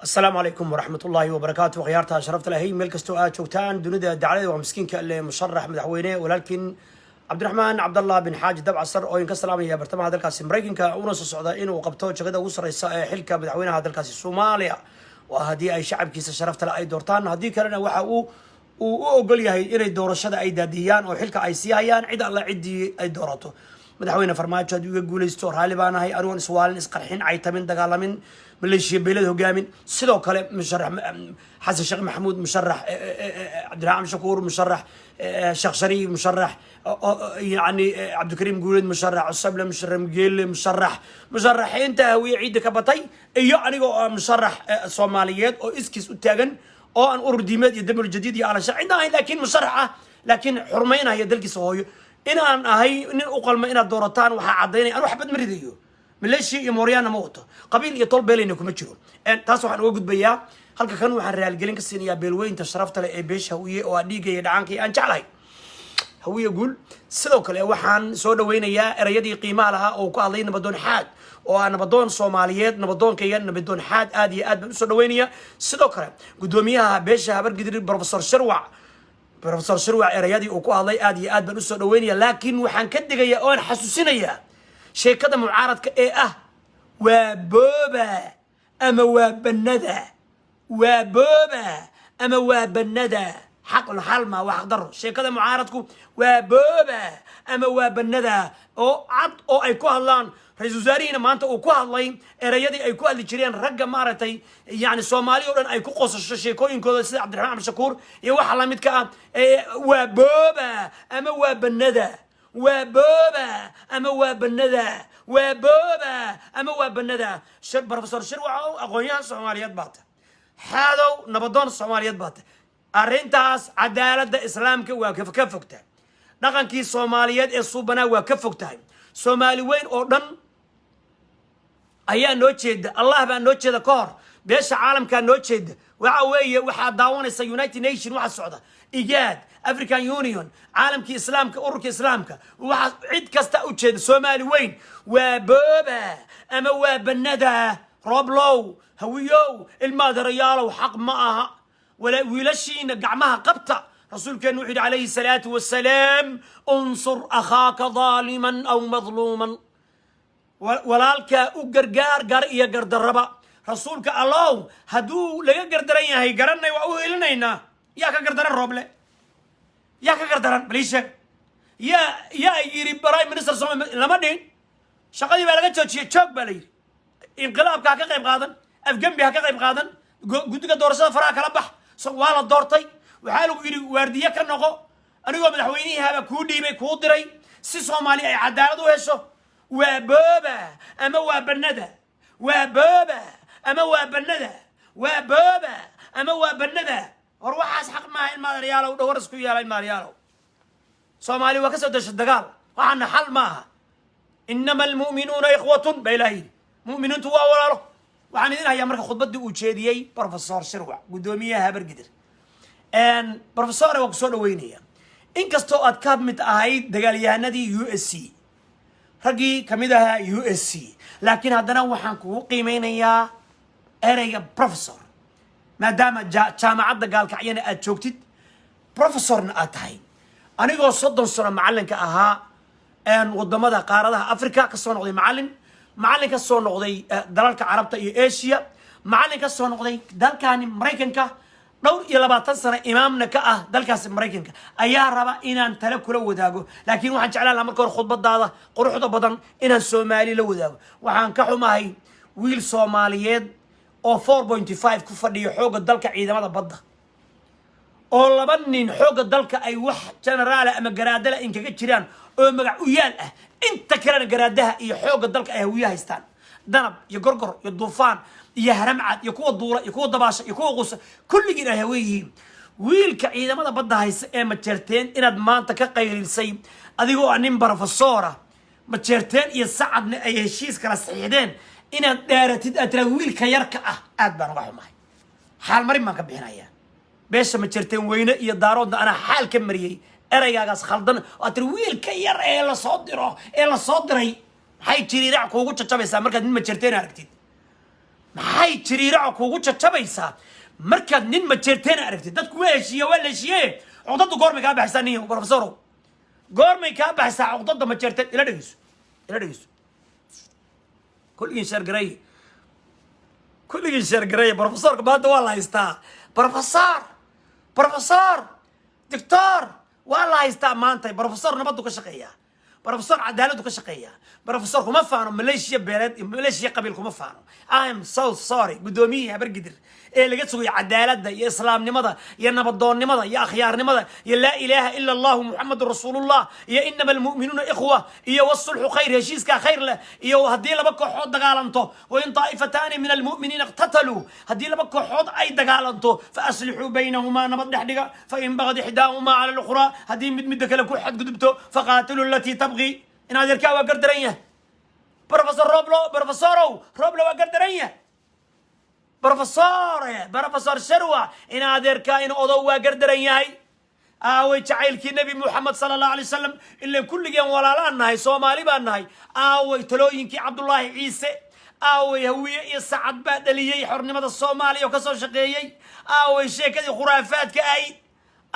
السلام عليكم ورحمة الله وبركاته. غيارتها شرفت لهي ملك استوءات شوكتان دونيدا دعالي ومسكين كاللي مشرح مدحوينه ولكن عبد الرحمن عبد الله بن حاج دبع السر او ينكسر الامر يا برتما هذا الكاس مريكنكا ونص السعوديين وقبتو شغده وسريسا حلكا مدحوينه هذا الكاس الصوماليا وهدي اي شعب كيس شرفت له اي دورتان هدي كلنا waxa uu ogol yahay inay doorashada ay daadiyaan oo xilka ay sii hayaan cid alla cidii ay doorato madaxweyne farmaajo hadii uu guuleysto raali baan ahay aroon iswaalin isqarxin ay tamin dagaalamin مليشيا بلاد هجامين سيدو كله مشرح حسن الشيخ محمود مشرح عبد الرحمن شكور مشرح شيخ شريف مشرح يعني عبد الكريم جولد مشرح الصبله مشرح مجيل مشرح انت هو عيد كبطي يعني مشرح صوماليات او اسكيس وتاغن او ان ارديمات يدمر الجديد على شيء عندها لكن مشرحه لكن حرمينها هي دلكي سوهيو ان ان هي ان اقل ما ان دورتان وحا عديني انا وحبد مريديو مليشيا iyo Mooriyaana ma wato qabiil iyo tol beelina kuma jiro taas waxaan uga gudbayaa halka kan waxaan raal gelin ka siinayaa beelweynta sharafta leh ee beesha hawiye oo dhiigay dhacankii aan jeclahay hawiye guul sidoo kale waxaan soo dhaweynayaa erayadii qiimaha lahaa oo ku hadlay nabadoon xaad oo aan nabadoon Soomaaliyeed nabadoonkayga nabadoon xaad aad iyo aad baan u soo dhaweynayaa sidoo kale gudoomiyaha beesha habargidir professor Sharwac erayadii uu ku hadlay aad iyo aad baan u soo dhaweynayaa laakiin waxaan ka digayaa oo aan xasuusinayaa sheekada mucaaradka ee ah waa booba ama waa banada waa booba ama waa banada xaqna halma wax daro sheekada mucaaradku waa booba ama waa banada oo cad oo ay ku hadlaan ra'iisul wasaarihiina maanta uu ku hadlay erayadii ay ku hadli jireen ragga maaratay yani Soomaali oo dhan ay ku qosasho sheekooyinkooda sida Cabdiraxmaan Shakuur iyo waxa la midka ah waa booba ama waa banada وبوبا أما وبندا وبوبا أما وبندا بروفيسور شروع أغنيان الصوماليات بات حادو نبضون الصوماليات بات أرنتاس عدالة الإسلام كواكف كفكته نقن كي الصوماليات الصوبنا وكفكته صومالي وين أردن أيان نوتشد الله بان نوتشد كور بيش عالم كان نوتشد وعوية وحد داون اليونايتد نيشن واحد السعودة إيجاد أفريكان يونيون عالم كي إسلام كأورك إسلام وواحد عيد كستا أوتشد صومالي وين وبوبا أما وبندا روبلو هويو المادة ريالة وحق معها ولا ويلشين قعمها قبطة رسول كان وحيد عليه الصلاة والسلام انصر أخاك ظالما أو مظلوما ولالك أقرقار قرئي قردربا رسولك الله هدو لغا قردرين هاي قرنا وأوهلنا يا كقردران روبله يا كقردران بليشة يا يري براي منستر سوما لما دين شقدي بلغا تشوشي تشوك بلي انقلاب كاكا قيب قادن افجنبي هكا قيب قادن قدوك دورسة فراك لبح سوالا الدورتي وحالو يري واردية كنقو أنيقو مدحويني هابا كودي بي كودري سي صومالي اي عدالة وهشو وبابا اما وابندا وبابا اما وابندا وبابا اما وابندا وروحاس حق ما المال ريالو ودورسكو يا المال ريالو صومالي وكسو دش الدقال وعنا حل ماها انما المؤمنون اخوة بإلهي مؤمنون توا ولا وعن إذن هيا مركا خطبة وجهديي بروفيسور شروع قدومية هابرقدر ان بروفيسور وكسو وينيا ان كستو ادكاب مت اهايد دقالياندي USC رقي كميدها USC لكن هادنا وحان كو قيمينيا اريا بروفيسور maadaama jaamacadda gaalkacyana aad joogtid professorna aad tahay anigoo 30 sano macalinka ahaa wadamada qaaradaha Afrika ka soo noqday macallin ka soo noqday dalalka Carabta iyo Asia macallin ka soo noqday dalkani Mareykanka dhowr iyo 20 sano imaamna ka ah dalkaas Mareykanka ayaa raba inaan tala kula wadaago laakiin waxaan jeclaan lahaa marka hore khudbadaada quruxda badan inaan Soomaali la wadaago waxaan ka xumahay wiil Soomaaliyeed oo 4.5 ku fadhiyo xooga dalka ciidamada badda oo laba nin xooga dalka ay wax generaal ama garaadala in kaga jiraan oo magac u yaal ah inta kalena garaadaha iyo xooga dalka ay hawiya haystaan danab iyo gorgor iyo duufaan iyo haramcad iyo kuwa duula iyo kuwa dabaasha iyo kuwa quusa kulligiin ay haweeyeen wiilka ciidamada badda haysta ee ma jeerteen inaad maanta ka qaylinsay adigoo nin professora ma jeerteen iyo sacadna ay heshiis kala saxiixdeen inaad dheeratid atraa wiilka yarka ah aad baan uga xumahay xaal marin baan ka bixinayaa beesha ma jirteen weyne iyo daaroodna ana xaal ka mariyay erayaagaas khaldan atraa wiilka yar ee la soo diray maxay jiriirac kuugu jajabaysaa markaad nin ma jirteen aragtid maxay jiriiraca kuugu jajabaysaa markaad nin majeerteena aragtid dadku waa heshiiye waa la heshiiye codadu goormay kaa baxaysaa nin professorow goormay kaa baxaysaa codada majeerteen ila dhegeyso kulligiin sheergareeye professorka maanta waa la haystaa professor doctor waa la haystaa maanta professor nabadu ka shaqeeyaa professor cadaaladu ka shaqeeyaa professor kuma faano maleeshiya beeleed maleeshiya qabiil kuma faano I am so sorry gudoomiyaha habargidir ee laga sugay cadaaladda iyo islaamnimada iyo nabadoonnimada iyo akhyaarnimada iyo laa ilaaha ila allah muxamadu rasuulullah iyo inama almu'minuuna ikhwa iyo wasulxu khayr heshiiskaa khayr leh iyo haddii laba kooxood dagaalanto wain taa'ifataani min almu'miniina iqtataluu haddii laba kooxood ay dagaalanto fa aslixuu baynahumaa nabad dhex dhiga fain bagad ixdaahumaa cala alukhraa haddii mid midda kale ku xadgudubto faqaatiluu alatii tabqi in adeerkaa waa gardaran yahay professorow rooblo waa gardaran yahay professor sharwa in adeerkaa in odow waa gardaran yahay aaway jacaylkii nebi muxamed sala allahu alay wasalam ilan kulligeen walaalaan nahay soomaali baan nahay aaway talooyinkii cabdullaahi ciise aaway hawiye iyo sacad baa dhaliyey xornimada soomaaliya oo ka soo shaqeeyey aaway sheekadii khuraafaadka ahayd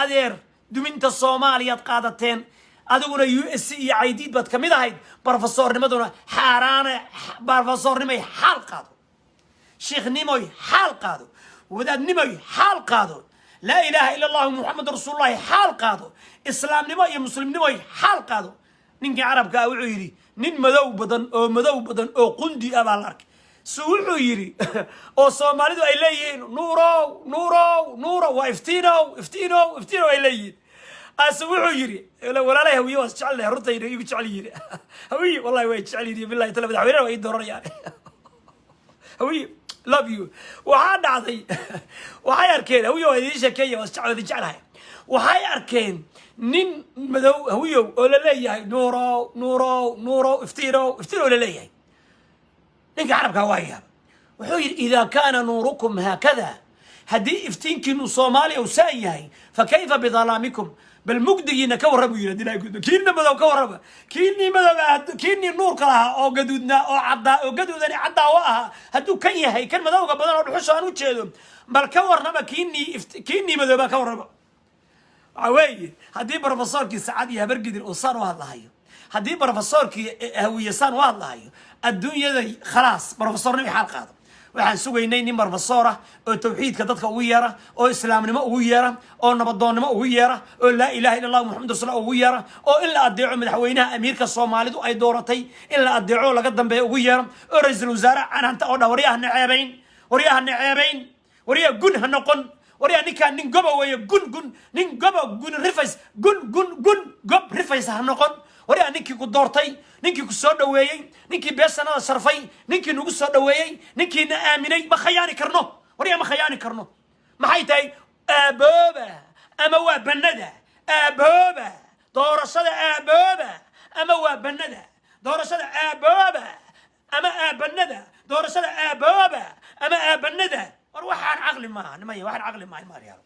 adeer duminta soomaaliyaad qaadateen adiguna USC iyo caydiid baad ka mid ahayd professornimaduna xaaraane professornimay xaal qaado sheekhnimoy xaal qaado wadaadnimoy xaal qaado laa ilaaha ila allahu muxamadu rasuulullahi xaal qaado islaamnimo iyo muslimnimoy xaal qaado ninkii carabka ah wuxuu yidhi nin madow badan oo qundi ah baa la arkay su wuxuu yidhi oo soomaalidu ay leeyihiin nuurow waa iftiinow ay leeyihiin asu wuxuu yidhi walaalay hawiye waa isjecel runtayna igu jecel yidhi hawiye wallahi waa jecel yidhi billahi tala madaxweynaha waa ii dooranayaan hawiye love you waxaa dhacday waxay arkeen hawiye waa idiin sheekeeya waa jeclahay waxay arkeen nin madow hawiyow oo la leeyahay nuurow iftiinow la leeyahay ninka carabkaa waa yaaba wuxuu yidhi idaa kaana nuurukum haakada haddii iftiinkiinu soomaaliya uu saan yahay fakayfa bidalaamikum bal mugdigiina ka warrama yidhi hadii lahay kiinna madow ka warrama kiinnii nuurka lahaa oo gaduudnaa oo caddaa oo gaduudani caddaa u ahaa hadduu kan yahay kan madowga badan oo dhuxusha aan u jeedo bal ka warrama kiinnii madoobaa ka warrama waxa weeye haddii professorkii sacad iyo habargidir uu saan u hadlahayo haddii professorkii hawiye saan u hadlahayo adduunyaday khalaas professornimo xaal qaado waxaan sugaynay nin professor ah oo tawxiidka dadka ugu yeera oo islaamnimo ugu yeera oo nabadoonnimo ugu yeera oo laa ilaaha illa allah muxamadu rasuulullah ugu yeera oo in la adeeco madaxweynaha amiirka soomaalidu ay dooratay in la adeeco laga dambeeyo ugu yeera oo ra'iisul wasaare canaanta oo dhan waryaha naceebayn waryaha gun ha noqon waryaha ninkaan nin goba weeye nin goba gob rifays ha noqon waryaha ninkii ku doortay ninkii ku soo dhaweeyey ninkii beesanada sharfay ninkii nagu soo dhaweeyey ninkii na aaminay ma khayaani karno waryaha ma khayaani karno maxay tahay aabooba ama waa bannada aabooba doorashada aabooba ama waa bannada doorashada aabooba ama aabanada doorashada aabooba ama aabanada war waxaan caqli maaha nimaya waxaan caqli maaha maariyaal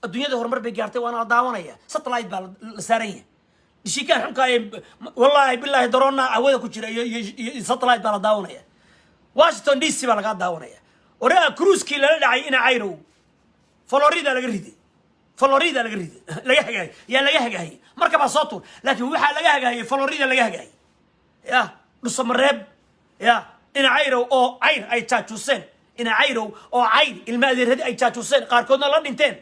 adduunyada horumar bay gaartay waana la daawanaya satellite baa la saaran yahay shiikaan xunkaa wallaahi bilaahi daroonna hawada ku jira iyo satellite baa la daawanaya washington DC baa lagaa daawanaya oraa cruiskii lala dhacay ina cayrow florida laga riday laga hagaayay marka baa soo tuur laakiin waxaa laga hagaayay florida laga hagaayay ya dhusamareeb ya ina cayrow oo cayr ay jaajuuseen ina cayrow oo cayr ilma adeeradi ay jaajuuseen qaarkoodna la dhinteen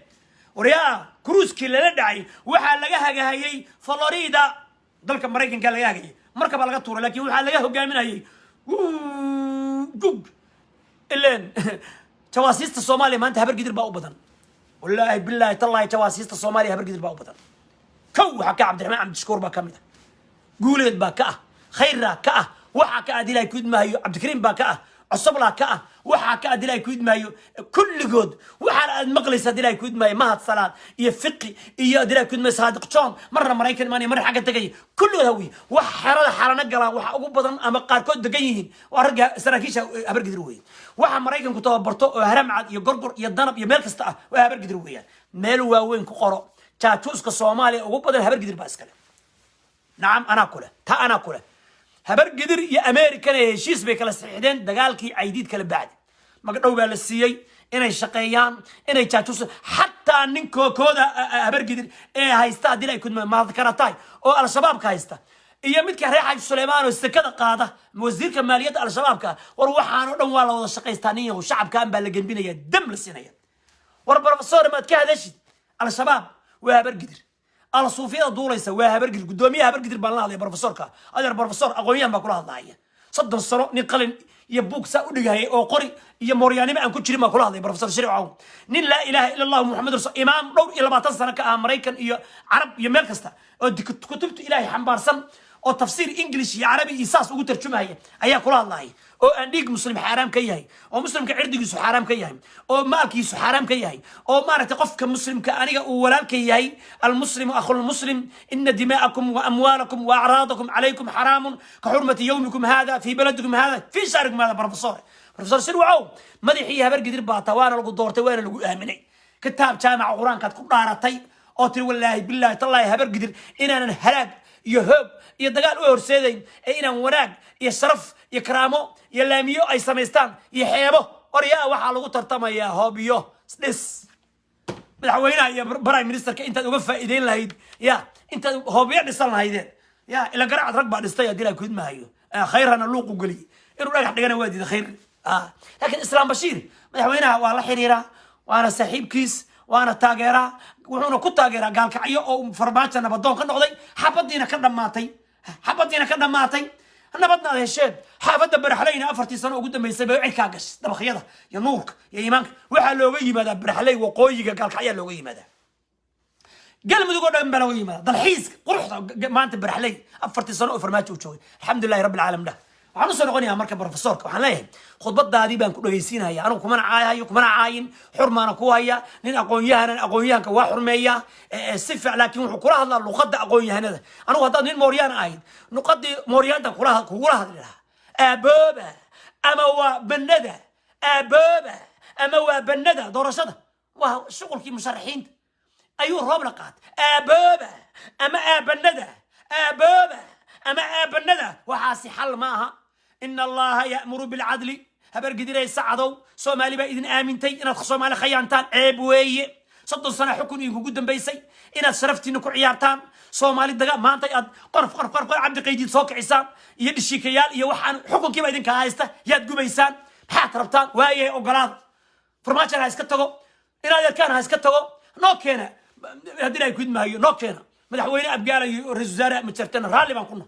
وريا كروسكي للا داعي وحا لغا هغايي فلوريدا دلك مريكانكا لغا هغايي مركب لغا تورا لكن وحا لغا هوغامينايي جوج الين تواسيست الصومالي ما انت هبر قدر باو بدن والله بالله تالله تواسيست الصومالي هبر قدر باو بدن كو حكا عبد الرحمن عبد الشكور با كاميدا قوليد با كا خير كا وحا كا دي لاي كود مايو عبد الكريم با كا عصبلا كا وحا كا دي لاي كود مايو كل جود وحا المقلس دي لاي كود مايو مهد صلاة يا فقي يا دي لاي كود مايو صادق جون مرة مريكان ماني مرة حاجة تجي كله هوي وحا حارة نقلا وحا أبو بدن أما قاركود دقيهين وأرجع سراكيش هبر قدروي وحا مريكان كتاب برتو هرم عاد يا قرقر يا ضنب يا ملك استا وهبر قدروي مالو واوين كقرا تاتوس كصومالي أبو بدن هبر قدر باسكله نعم أنا كله تا أنا كله habar gidir iyo American ee heshiis bay kala saxiixdeen dagaalkii Caydiid kala bacdi magdhow baa la siiyay inay shaqeeyaan inay jaajuus hatta ninkooda habar gidir ee haysta hadii ay ku maadkaratay oo al-shabaab ka haysta iyo midka reexay Suleymaan oo sakada qaada wasiirka maaliyadda al-shabaabka war waxaan oo dhan waa la wada shaqeystaan iyo shacabka aan baa la gelbinaya dam la siinaya war professor maad ka hadashid al-shabaab waa habar gidir al-suufiyada duulaysa waa habar gidir gudoomiyaha habar gidir baan la hadlay professorka adeer professor aqoonyahan baa kula hadlaaya صدق الصلاة نقلن يبوك سأودي هاي أو قري يمورياني ما أنكو تشري ما كل هذا بروفيسور شريف عون نين لا إله إلا الله محمد رسول إمام دور إلى ما تصنع كأمريكان يا عرب يا ملكستا كتبت إلهي حنبارسن أو تفسير إنجليزي عربي إساس وقدر شو هي أيها كل الله أو أنديك مسلم حرام كيهي أو مسلم كعردي يسوع حرام كيهي أو مالك يسوع حرام كيهي أو ما رتقف كمسلم كأنيق ولا كيهي المسلم أخو المسلم إن دماءكم وأموالكم وأعراضكم عليكم حرام كحرمة يومكم هذا في بلدكم هذا في شهركم هذا بروفيسور سيروا عو مدحيها برقدر باتا وانا لقو دورتي وانا لقو آمني كتاب جامع قرآن كانت كل دارتي أو تري والله بالله تالله هبرقدر إن أنا هلاك يهب يدقال أورسيدين إن وراك يشرف يكرامو يلاميو أي سميستان يحيبو وريا وحالو ترتما يا هوبيو سدس مدحوينا يا برايم مينستر كأنت وقفة إيدين لهيد يا أنت هوبيا نصلنا هيدين يا إلا قرعة رقبة نستيا دي لك ما هيو خيرنا اللوق وقلي إنه رايح حقنا وادي ده خير لكن إسلام بشير مدحوينا والله حريرة وأنا سحيب كيس وأنا تاجرة وحنا كنت تاجرة قال كعيو أو فرباتنا بدون كنا قضي حبضينا كنا ماتي حبضينا كنا ماتي أنا بدنا هذا الشيء حافظ برحلينا أفرتي سنة وقدام ما يسبب عكاقش ده بخيضة يا نورك يا إيمانك وحلوجي ماذا برحلي وقوي قال كعيا لوجي ماذا قال مدو قدام بلوجي ماذا ضلحيز قرحت ما أنت برحلي أفرتي سنة وفرمات وشوي الحمد لله رب العالمين ده waxaan u soo noqonayaa marka professorka waxaan leeyahay khudbadaadii baan ku dhageysiinaya anigu kuma caayayo kuma caayin xurmaana ku haya nin aqoonyahanka waa xurmeeya si fiican laakiin wuxuu kula hadlaa luqadda aqoonyahanada anigu hadda nin mooriyaan ahayd luqadii mooriyanta kugula hadli lahaa aabooba ama waa banada aabooba ama waa banada doorashada waa shuqulkii musharaxiinta ayuu roob la qaat aabooba ama aabanada aabooba ama aabanada waxaasi xal maaha إن الله يأمر بالعدل هبر قدر يساعدوا سومالي بإذن آمنتي إن سومالي خيانتان عيب وي صدق سنة حكم يقول قدام بيسي إن شرفتي نكو عيارتان سومالي الدقاء ما أنت قرف عبد القيدين صوك عسان يد الشيكيال يوحان حكم كيما إذن كهايسته يد قو بيسان حات ربطان وايه أقلاد فرماتشان هايسكتغو إن هذا كان هايسكتغو نو كينا هدينا يكون ما هي نو كينا مدحوين أبقالا رئيس وزراء متشرتين رالي بان كنا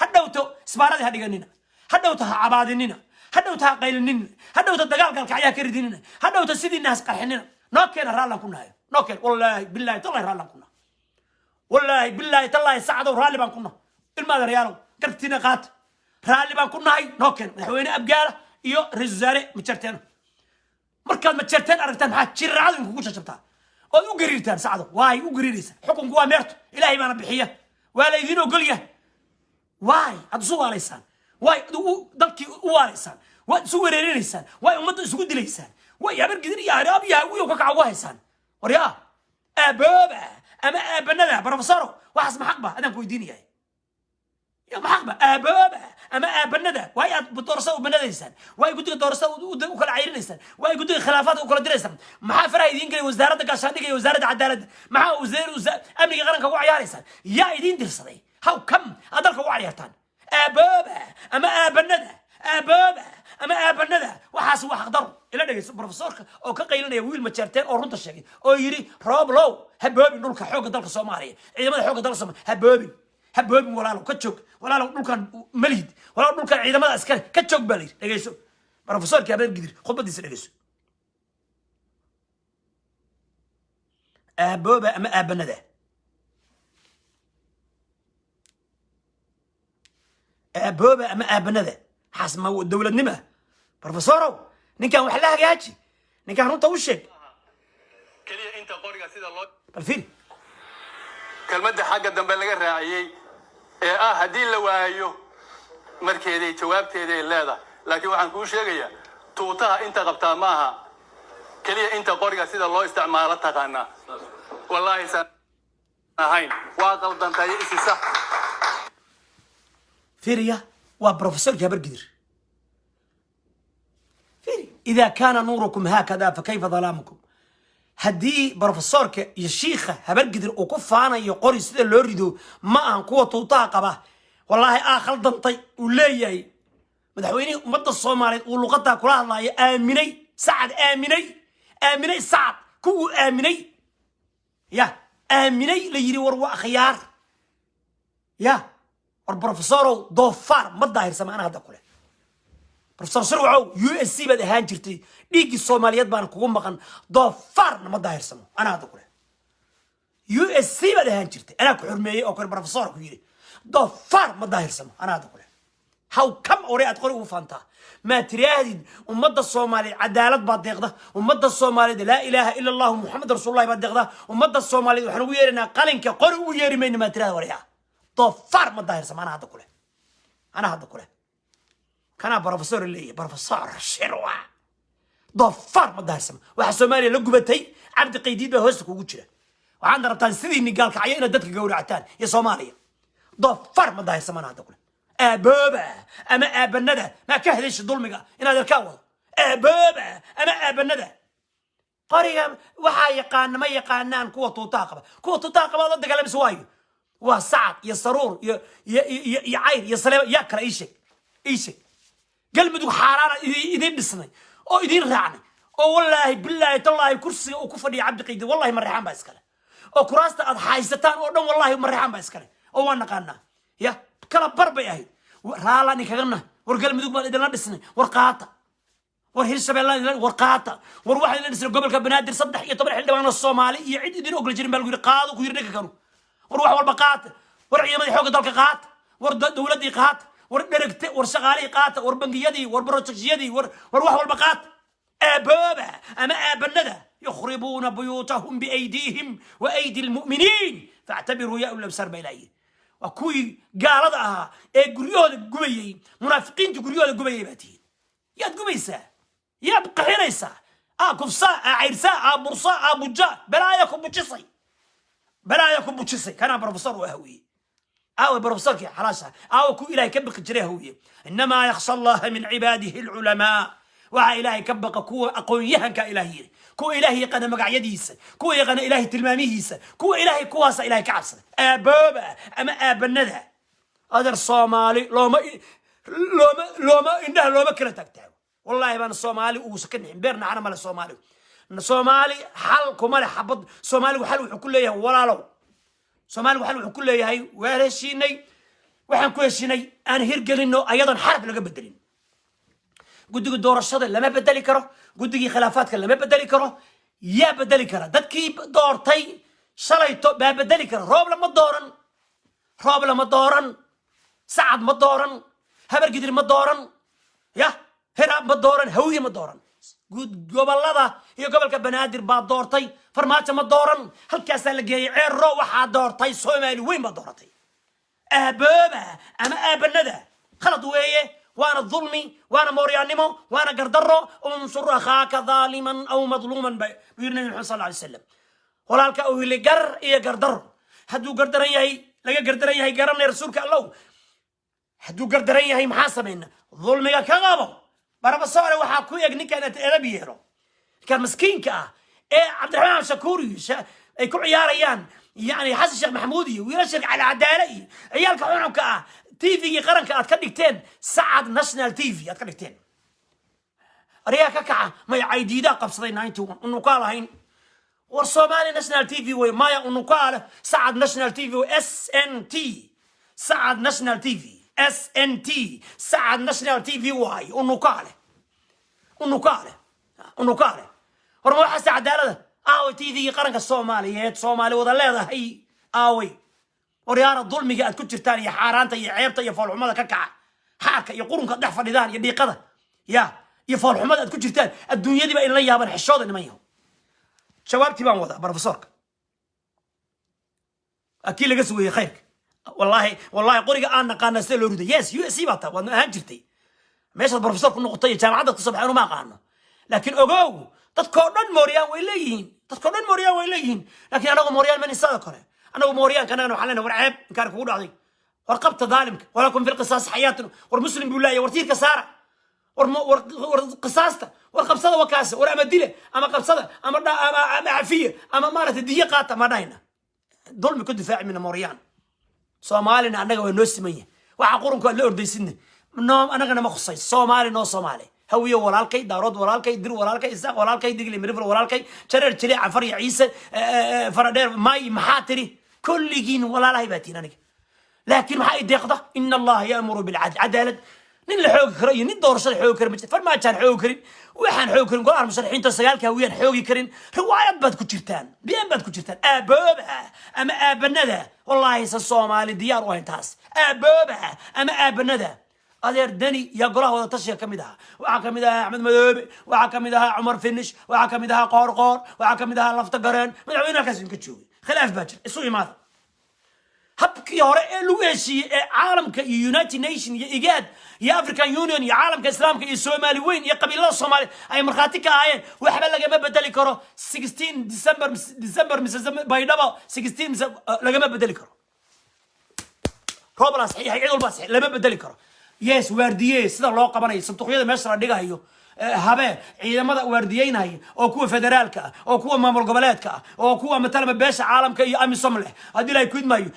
حدوتو سبارة هادي قنينا حدوتها عبادننا حدوتها قيلننا حدوتها دقال قال كعيا كرديننا حدوتها سيدي الناس قرحننا نوكينا رالا كنا هاي نوكين والله بالله تالله رالا كنا والله بالله تالله سعدوا رالي بان كنا الماذا ريالو قربتنا قات رالي بان كنا هاي نوكين مدحوين أبقالا إيو رئيس وزراء متشرتين مركز متشرتين أرغتان محاد شير عادو ينكو شبتها oo u gariirtaan sacdo waay u gariiraysa xukunku waa meerto ilaahay baana bixiya wala idin ogolya waay ad soo waalaysaan waay dalkii u waalaysaan waay soo weerarinaysaan waay ummadda isugu dilaysaan waay habar gidir iyo araab iyo wiyo ka kacaw haysaan wariya ababa ama abanada professor waxas ma xaqba adan ku weydiinayay يا محقبة أبابا أما أبندا واي بتورسة وبندا إنسان واي قلت تورسة وكل عيرين إنسان واي قلت خلافات وكل درسهم مع فرق يدين وزارة كشانية وزارة عدالة مع وزير أمريكا غيرنا كوا عيار إنسان يا يدين درسة هاو كم أدرك كوا عيارتان أبابا أما أبندا أبابا أما أبندا وحاسوا وحقدروا إلا نجس بروفيسور أو كقيلنا يويل متشرتين أو رنت الشيء أو يري راب لو هبابي نقول كحوق دلك الصومالية إذا ما حوق دلك الصومالية هبابي هبوب ولا لو كتشوك ولا لو كان مليد ولا لو كان عيدما عسكري كتشوك بالي دغيسو بروفيسور كابر قدر خد بدي دغيسو ابوب اما ابنده ابوب اما ابنده حسب الدوله نما بروفيسور نكان وحلاها جاجي نكان رنت وشك كليه انت قوريga sida loo بالفيل كلمه حاجه دنبه laga raaciyay haddii la waayo markeeday jawaabteeday leedahay laakiin waxaan ku sheegayaa tuutaha inta qabtaa maaha kaliya inta qoriga sida loo isticmaalo taqaana wallahi san ahayn waa qaldantay isisa فيريا وبروفيسور جابر قدر إذا كان نوركم هكذا فكيف ظلامكم هدي بروفيسورك يا شيخة هبر قدر وكف أنا يقول سيد اللي يريدوا ما أنقوة طاقة والله آخر ضنطي وليي مدحويني ومد الصومالي ولغتها كلها الله آمني سعد آمني سعد كو آمني يا آمني ليري وروا خيار يا البروفيسور ضفار ما الظاهر سمعنا هذا كله بروفيسور سروعو USC بدي هانجرتي ديجي الصوماليات بان كوكو مقن ضفار ما الظاهر سمع أنا هذا كله USC بدي هانجرتي أنا كحرمية أو كبروفيسور كبيري ضفار ما الظاهر سمع أنا هذا كله هاو كم أوري أدخل وفانتا ما تريد ومد الصومالي عدالة بعد ومد الصومالي لا إله إلا الله محمد رسول الله بعد ومد الصومالي وحنويرنا قالنك قرء ويري من ما تريد وريها ضفار ما الظاهر سمع أنا هذا كله كان بروفيسور اللي بروفيسور شروع ضفار ما الظاهر سمع واحد صومالي لقبتي عبد قيديد بهوستك وجوده وعندنا ربطان سيدي إني قال كعينا دتك قورعتان يا صوماليا ضفار ما الظاهر سمع أنا هذا كله أبابا أما أبا الندى ما كهلش ظلمك إن هذا الكون أبابا أما أبا الندى قرية وحا يقان ما يقانان قوة طاقة ضد قلم سواي وسعد يا سرور يا عير يا سلام ياكل أي شيء قلب دو حرارة إذين بسني أو إذين رعني أو والله بالله تالله كرسي وكفني عبد قيد والله مرحان باسكله أو كراسة أضحايستان أو والله مرحان باسكله أو أنا قانا يا كلا بربي أهي رالا نكغنا ورقل مدوق ما إدنا دسني ورقاطة ورهيش سبيل ورقاطة وروح اللي دسني قبل كبنادر صدح يطبع حل دوان الصومالي يعيد يدين أقل جرين بالقول قاضو كيرنك كانوا وروح والبقات ورعي مدي حوق دالك قات ودولدي قات وردركت ورشغالي قات وربنقيدي وربروتشيدي وروح والبقات أبابا أما أبا الندى يخربون بيوتهم بأيديهم وأيدي المؤمنين فاعتبروا يا أولي بسر بيلاي وكوي قال هذا قريود قبيي منافقين تقريود قبيي باتين يا قبيسة يا بقهريسة كفصاء عيرساء برصاء بجاء بلايكم بوتشيسي كان بروفيسور وهوي بروفيسور كي حراسة كو إلهي كبق جريه هوي إنما يخشى الله من عباده العلماء إلهي كبق كو أقويها كإلهي كو إلهي قد مقع يديس كو يغنى إلهي تلماميس كو إلهي كواسا إلهي كعبس أبابا أما أبا الندى هذا الصومالي لو ما إنها لو ما كنت تكتب والله بان الصومالي وسكني بيرنا عنا مال الصومالي حلكم مال حبض صومالي وحلو كل يه ولا لو صومالي وحلو كل يه ولا شيني وحن كل شيني أنا هرجل إنه أيضا حرب لقى بدلين قدقي دور الشطر لما بدلي كره قدقي خلافات لما بدلي كره يا بدلي كره دتكي دورتي شريتو بدلي كره روب لما دورن سعد ما دورن هبر قدر ما دورن يا هراب ما دورن هوية ما دورن قبل هذا هي قبل كبنادر بعد دورتي فرمات ما دورن هل كاس لقي عيرو وحا دورتي صومالي وين ما دورتي أبابا أما أبا الندى خلط ويه وانا الظلمي وانا موريانيمو وانا قردرو انصر اخاك ظالما او مظلوما بيرنا النبي صلى الله عليه وسلم ولالك او اللي قر يا قردر هدو قردرن يهي لقى قردرن يهي قرن رسولك الله هدو قردرن يهي محاسبين ظلمي كغابو بروفيسور waxaa ku eeg ninkan edab yeero kan miskiinka عبد الرحمن شكوري ay ku ciyaarayaan يعني حسن الشيخ محمودي ويرشق على عدالة عيالك حونك تيفي قرنك أتكلمتين سعد ناشونال تيفي أتكلمتين رياك كعة ما يعيديدا قبصدين 91 إنه قال هين والصومالي ناشونال تيفي وما إنه قال سعد ناشونال تيفي SNT سعد ناشونال تيفي SNT سعد ناشونال تيفي واي إنه قال ورموا حس عدالة تيفي قرنك الصوماليات صومالي وضل هذا هي وريانا الظلمي قاعد كنت تاني يا حارانتا يا عيبتا يا فول حماده ككعه حاكا يقولون قد دحف فدان يا ديقده يا فول حماده قاعد كنت تاني الدنيا دي بقى إلا يابن حشود إنما يهم شبابتي بان وضع بروفيسورك أكيد لقى سوي خيرك والله قرية أنا قانا ستيلو رودي يس USC باتا وانا هنجرتي ماشي البروفيسور كنا قطية جامعة تصبحون ما قانا لكن أجو تذكرون موريان ويليين لكن أنا موريان من السادة كره أنا وموريان كان أنا حلنا ورعب كان كقول عظيم ورقبت ظالمك ولكم في القصاص حياة والمسلم بالله ورتير كسارة قصاصته ورقبصده وكاسه ورا مديله اما قبصده اما عفيه اما مارت الديه قاطه ما داينا ظلم كنت دفاع من موريان سومالينا انغا وينو سميه waxa qurunka la ordaysidna noom anagana ma khusay Soomaali no Soomaali hawiyo walaalkay daarood walaalkay dir walaalkay isaaq walaalkay digli mirifur walaalkay jareer jili afar ya ciise faradheer may maxaatiri kulligiin walaalahay baatiin aniga laakiin waxa ay deeqda in Allah ya'muru bil adalad nin la xoog karay nin doorashada xoog karin farmaajan xoog karin waxaan xoog karin go'aan musharaxiinta sagaalka hawiyaan xoogi karin riwaayad bad ku jirtaan been bad ku jirtaan aabooba ama aabanada wallahi sa Soomaali diyaar u intaas aabooba ama aabanada adeer dani ya golaha wada tashiga kamid aha waxa kamid aha Axmed Madoobe waxa kamid aha Umar Finish waxa kamid aha Qoorqoor waxa kamid aha Lafta Gareen madaxweynaha kaas ka joogay khilaaf baajir isu imaada habkii hore ee lagu heshiiyey ee caalamka iyo United Nations iyo IGAD iyo African Union iyo caalamka islaamka iyo Soomaali weyn iyo qabiilada Soomaali ay marxaati ka ahaayeen waxba laga bedeli karo 16 December baydhabo 16 laga bedeli karo roobla saxiix ciid walba saxiix lama bedeli karo yes waardiye sida loo qabanayo sanduuqyada meesha la dhigayo habe ciidamada waardiyeynay oo kuwa federaalka oo kuwa maamul goboleedka oo kuwa matalaba beesha caalamka iyo amisom leh hadii ay ku idmaayo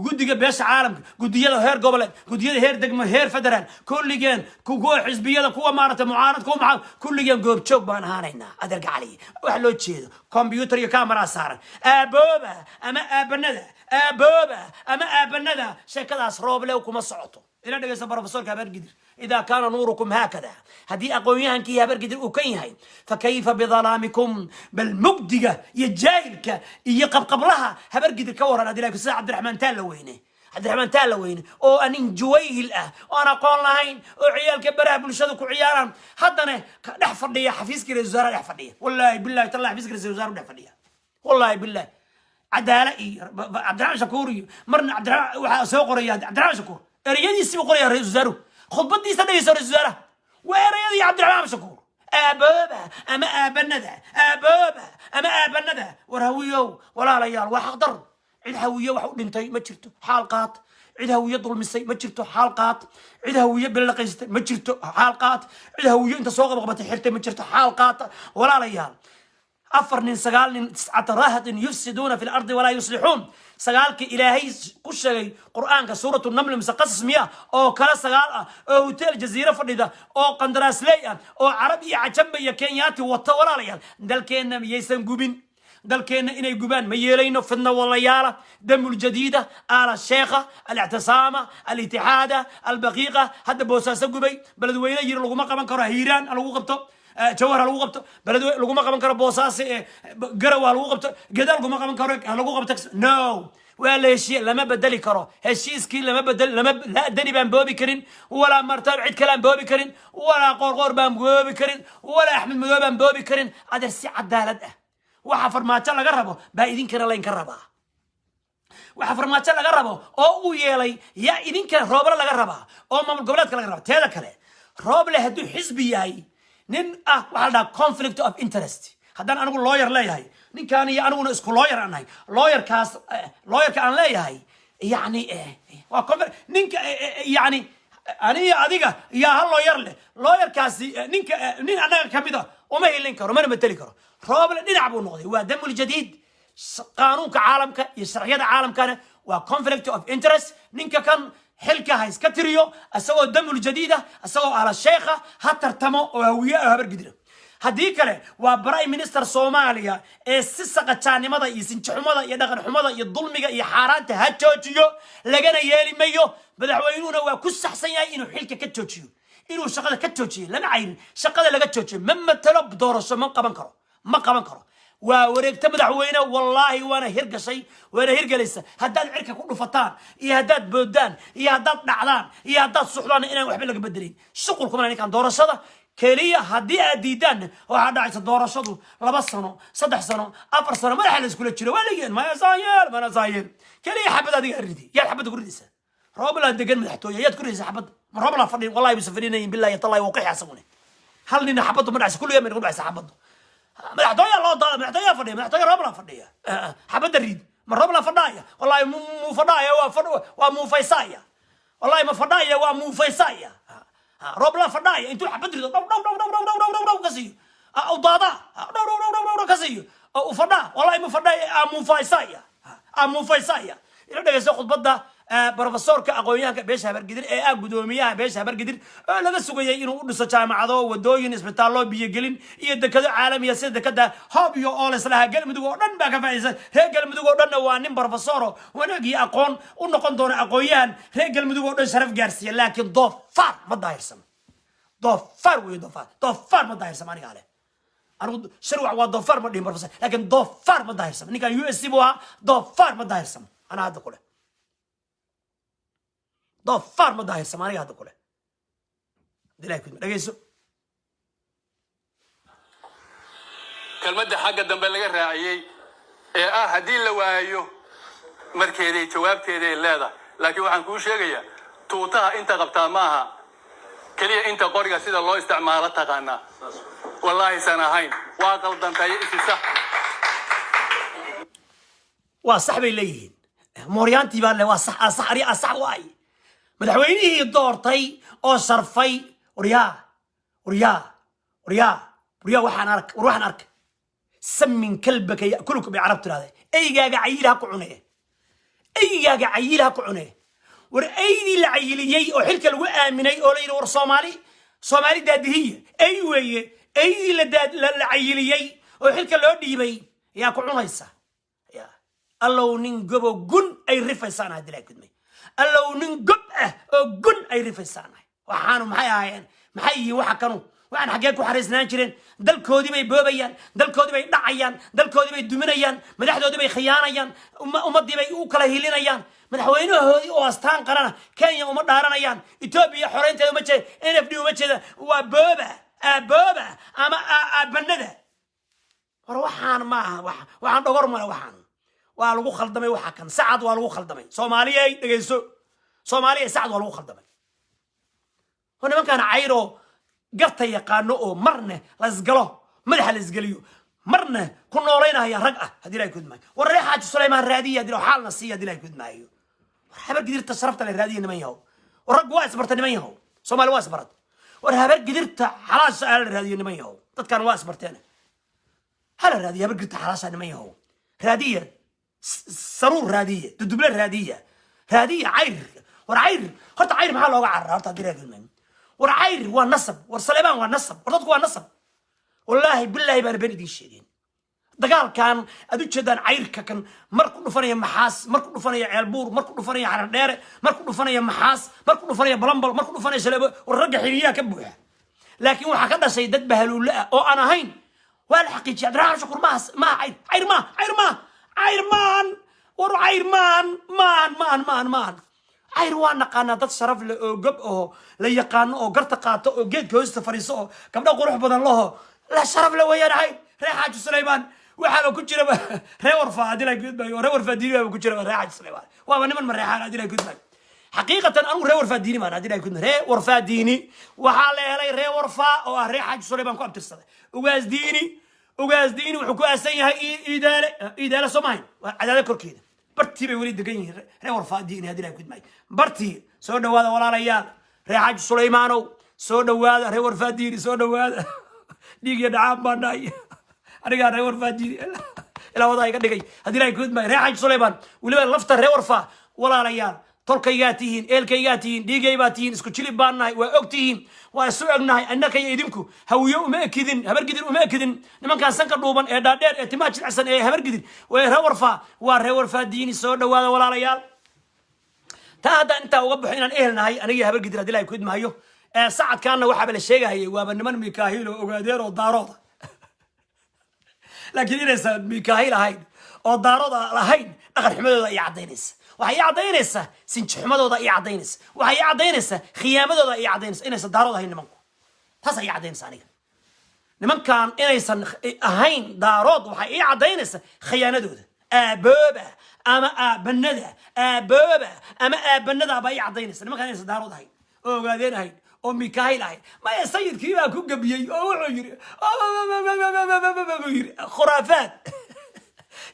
gudiga beesha caalamka gudiyada heer goboleed gudiyada heer degmo heer federaal kulligeen kuwa xisbiyada kuwa maarata mucaarad kuwa maxaa kulligeen goob joog baan ahaanayna adeerka cali wax loo jeedo computer iyo camera saaran aabooba ama aabanada sheekadaas roob leh kuma socoto إلى أن يسمى بروفيسور كابر قدر إذا كان نوركم هكذا هدي أقوياء كي هابر قدر وكينهاي فكيف بظلامكم بالمقدقة يجايلك يقب قبلها هابر قدر كورا نادي لك عبد الرحمن تالوينه عبد الرحمن تالوينه أو أن جويه الأه وأنا قول لهين وعيال كبرها بلشدك وعيالهم حدنا نحفر لي حفيز كري الزهرة نحفر لي والله بالله طلع حفيز كري الزهرة نحفر لي والله بالله عدالة عبد الرحمن شكوري مرنا عبد الرحمن سوق رياض عبد الرحمن شكور رياضي سبق يا رئيس الوزراء خطبتي سنة يسار الوزراء ورياضي عبد الرحمن شكور أبابا أما أبنده أبابا أما أبنده ورهويو ولا ريال وحضر عيد هوية وحود انتي ما جرتو حلقات عيد هوية ظلم السي ما جرتو حلقات عيد هوية بلقيست ما جرتو حلقات عيد هوية انت سوق بغبتي حيلتي ما جرتو حلقات ولا ريال أفرن سجال تسعة راهة يفسدون في الأرض ولا يصلحون سجالك إلهي كل شيء قرآن كسورة النمل مسقس مياه أو كلا سجال أو تل جزيرة فريدة أو قندراس ليا أو عربي عجمة كينياتي وطولا ليا دل كين يسن جوبين دل كين إن الجبان ميلينه في النواليارة دم الجديدة على الشيخة الاعتصامة الاتحاد البقيقة هذا بوساس جوبي بلد وين يجي لقوم كمان كره هيران الوقت جوهر لو قبته بلد لو ما قبن كره بوساس قروه لو قبته قدال لو ما قبن كره لو قبته نو ولا شيء لما بدل كره هالشيء سكين لما بدل لما لا دني بان بوبي كرين ولا مرتب عيد كلام بوبي كرين ولا قرقور بان بوبي كرين ولا احمد مدوب بان بوبي كرين هذا السي عدالة وحفر ما تلا قربه بايدين كره لين كربه وحفر ما تلا قربه او يلي يا ايدين كره روبر لا قربه او مام القبلات كلا قربه تيدا كله روب له هدو حزبي nin waxa la conflict of interest hadan anigu lawyer leeyahay ninkan iyo aniguna isku lawyer anahay lawyerka aan leeyahay yani waa ninka yani aniga adiga ya hal lawyer leh lawyerkaasi ninka nin anaga kamida uma helin karo mana matali karo problem dhinac buu noqday waa damul jadiid qaanuunka caalamka iyo sharciyada caalamkana waa conflict of interest ninka kan حلكة هاي سكتريو أسوأ دم الجديدة أسوأ على الشيخة هترتمو وهوية هبر قدره هديك له وبراي مينستر صوماليا السسقة الثانية ماذا يسنج حماذا يدخل حماذا يظلم يحارات هتشوتيو لجنا يالي ميو بدحوينونا وكس حسين إنه حلكة كتشوتيو إنه شغلة كتشوتيو لنا عين شغلة لكتشوتيو مما تلب دور الشمال ما قبن كرو وريكت مدحوينه والله وانا هرقه شيء وانا هرقه لسه هداد عركه كله فطان يا هداد بودان يا هداد دعلان يا هداد صحلان انا وحب لك بدرين شغلكم انا كان دورشده كليه هدي اديدان waxa dhacaysa doorashadu 2 sano 3 sano 4 sano madax la isku jiro waligeen ma yasaayeen kaliya xabad adiga ridi yaa xabad ku ridisa roob la degan madaxtooyo yaad ku ridisa xabad roob la fadhiin wallahi bisafrinayeen billahi tallahi waqix asaguna hal nin xabad ma dhacaysa kulliya min dhacaysa xabad مدحتويا الله ضال مدحتويا فدية مدحتويا ربنا فدية حبد الريد من ربنا فدايا والله مو فدايا ومو فيصايا والله ما فضايا ومو فيصايا روبلا فضايا انتو حبدري دو كسيو او ضاضا دو كسيو او فضا والله ما فضايا مو فيصايا مو فيصايا إلى دقيقة خطبة بروفيسور كأقوياء بيش هبر قدر قدوميها بيش هبر قدر لا سوقي إنه نص جامعة ودوين إسبتالله بيجلين يدك عالم يسد كذا هابيو أول سلاها قل مدوق رن بقى فايز هي قل مدوق رن وانين بروفيسور ونجي أقون ونقون دون أقوياء هي قل مدوق رن شرف جارسيا لكن ضفار ما ضاير سم ضفار ضفار ما ضاير سم أنا قاله أنا شروع وضفار ما دين بروفيسور لكن ضفار ما ضاير سم نيكا USC بوها ضفار ما ضاير سم أنا هذا كله ضفار ما ضاير سم أنا هذا كله دلائكم رجيسو كلمة حاجة دم بلغ الرعيي هدي لوايو مركزي جواب تيري لا لكن وعن كل شيء توتها أنت قبتها معها كلية أنت قرية سيد الله استعمالتها قنا والله سنهين واقل دم تيجي صح وصاحبي ليهين موريانتي بالله وصح أصحري أصح واي مدحويني دورتي أو صرفي وريا وحن أرك سمن كلبك يأكلك بعربت هذا أي جاء عيلها كعنيه ورأيدي العيلية وحلك الوآمني أولين صومالي داد هي أيوة أيدي العيلية وحلك الودي يا كعنيسة يا الله ننجبه جن أي رفسان هذا لكن الله ننجبه جن أي رفسان وحانو محيي وحكانو وأن حقيقة حرسنا جرين دل كودي بي بوبيان دل كودي بي دعيان دل كودي بي دمنيان مدحدودي بي خيانيان أمدي بي أوكلا هيلينيان مدحوينو هودي أوستان قرانا كينيا أمد دارانيان إتوبيا حورين تيدو مجي NFD ومجي وبوبا أما بنده وروحان ما وحان دور مالا وحان والغو خلدمي وحاكن سعد والغو خلدمي صوماليا دقيسو صوماليا سعد والغو خلدمي هنا من كان عيرو قرطة يقانو مرنه لازقلو مدح لازقليو مرنه كنا ورينا يا رقعة هدي لا يكون معي والريحة حاج سليمان رادية هدي لو حالنا السية هدي لا يكون معي ورحبر قدرت تصرفت للرادية نميه ورق واسبرت نميه صومال واسبرت ورحبر قدرت حلاش سؤال الرادية نميه ضد كان واسبرتين هلا الرادية قدرت حلاش نميه رادية سرور رادية تدبل رادية عير ورعير هرت عير محل لوغا عرر هرت هدي لا يكون معي ورعير والنصب والسليمان والنصب ورضك والنصب والله بالله بان بين دي شيئين دقال كان ادو جدان عيركا كان مركو دفنيا محاس مركو دفنيا عيلبور مركو دفنيا عردheere مركو دفنيا محاس مركو دفنيا بلمبل مركو دفنيا سليبو والرجع xiriyaa ka buuxa laakiin waxa ka dhashay dad bahaluula oo aan ahayn wal xaqiijiya draa shukur ma عيرمان عير وانا قانا دad sharaf leh oo gab oo la yaqaan oo garta qaato oo geedka hoosta fariiso oo gabdha qurux badan laho la sharaf la wayaan hay reexaaj Suleymaan waxa ku jira reewar faadila gudbay oo reewar faadili ku jira reexaaj Suleymaan waa niman mareexaan adila gudbay xaqiiqatan anu reewar faadili ma adila gudbay reewar faadini waxa la helay reewar faa oo reexaaj Suleymaan ku abtirsaday ugaas diini wuxuu ku aasan yahay iidaale Soomaaliya cadaada korkeeda bartii bay wali degan yihiin reewar faadini hadii la gudmay bartii soo dhawaada walaalayaal reexaaj Suleymaanow soo dhawaada reewar faadini soo dhawaada dhiig dhacaan baanay aniga reewar faadini ila wada iga dhigay hadii la gudmay reexaaj Suleymaan waliba lafta reewar fa walaalayaal tolkaygaatihiin eelkaygaatihiin dhiigaybaatihiin isku jilib baanahay waa ogtihiin waa isu egnahay annaka iyo idinku hawiyo uma ekidin habargidir uma ekidin nimankaan sanka dhuuban ee dhaadheer ee timaha jilcsan ee habargidir waa reewar faadini soo dhawaada walaalayaal taa hadda intaa uga baxo inaan ehelnahay aniga habargidir haddii la kudmaayo sacadkaana waxaaba la sheegahayay waaba niman Mikaahil oo ogaadeer oo daarooda laakiin inaysan Mikaahil ahayn oo daarooda lahayn dhaqan xumadooda ay cadaynaysa waxay cadaynaysaa sinjixmadooda ay cadaynaysa waxay cadaynaysaa khiyaamadooda ay cadaynaysa inaysan daarooda ahayn nimanku taas ay cadaynaysa aniga nimankan inaysan ahayn daarood waxay ay cadaynaysaa khiyaanadooda aabooba ama aabanada bay cadaynaysa nimankan inaysan daarood ahayn oo ogaadeen ahayn oo Mikaahil ahayn ma sayidkii baa ku gabiyay oo wuxuu yiri khuraafaad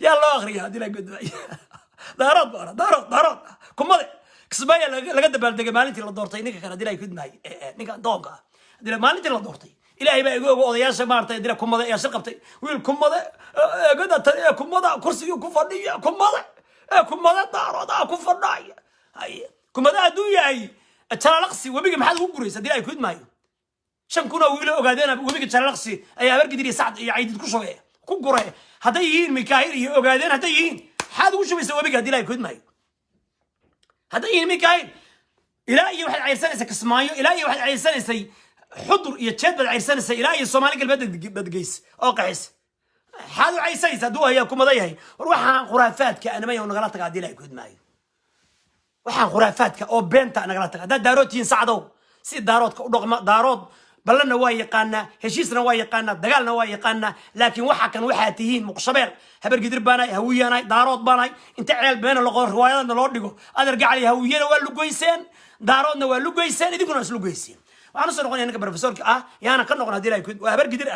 يا الله أخري هذه لا قد دارات كمضي كسبايا لقد بالدق مالنتي لا دورتay ninka kana dilay kudmay ninka doonka dilay maalintii la doortay ilaahay baa igu odayaasha maartay dilay kumada ee shir qabtay wiil kumada gada kumada kursiga ku fadhiya kumada daarada ku fadhiya ay kumada aduu yahay talaqsi wabiga maxaad ugu guraysaa dilay kudmay shan kuna wiil ogaadeen wabiga talaqsi ay abargidiri saad iyo ciidid ku shubay ku guray haday yihiin Mikaayil iyo ogaadeen haday yihiin maxaad ugu shubaysaa wabiga dilay kudmay haday yihiin Mikaayil إلهي واحد عيرسان كسمايو إلهي واحد عيرسان حضر يتشد بد عيرسان إلهي الصومالي قال بدك جيس أو قيس هذا عيسى سدوها هي كم ضيعي وروح خرافات كأنا ما يهون غلطك عدي لا يكون معي وح خرافات كأو بنت أنا غلطك ده دارات ينسعدوا سيد دارات كرقم دارات بلنا وايقنا هشيسنا وايقنا دجالنا وايقنا لكن وح كان وحاتين مقشبل هبر قدر بناي هويانا دارات بناي أنت عيال بين اللغة رواية نلordيجو أنا رجع لي هويانا ولا جويسين داراتنا ولا جويسين يدي كنا نسلو جويسين وأنا صار قاني أنا كبروفيسور يا أنا كنا قنادي لا يكون وهبر قدر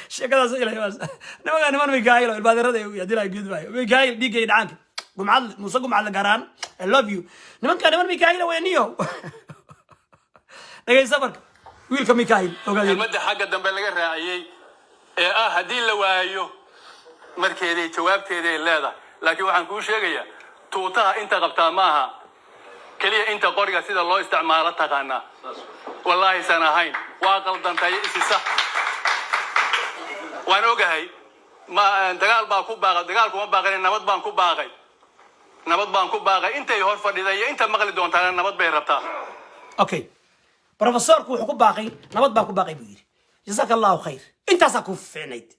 شيء كذا زي لا بس نما ميكايل البادرة ده يدي لا يكون باي ميكايل دي قيد عنك قمعل موسى قمعل قران I love you نما ميكايل وينيو دقيقة صبر ويلكم ميكايل المدة حق الدنبال لقى الرعيي هدين لوايو مركيدي جوابتيدي لا لكن waxaan kuu sheegaya tuutaha inta qabtaa maaha kaliya inta qoriga sida loo isticmaalo taqaana wallahi sanahayn waa qaldantay isisa waan ogahay ma dagaal baa ku baaqay dagaal kuma baaqay nabad baan ku baaqay intay hor fadhiday inta maqli doontaan nabad bay rabtaa okay بروفيسورku wuxuu ku baaqay nabad baa ku baaqay buu yiri jazakallahu khayr intaas ku fiicnayd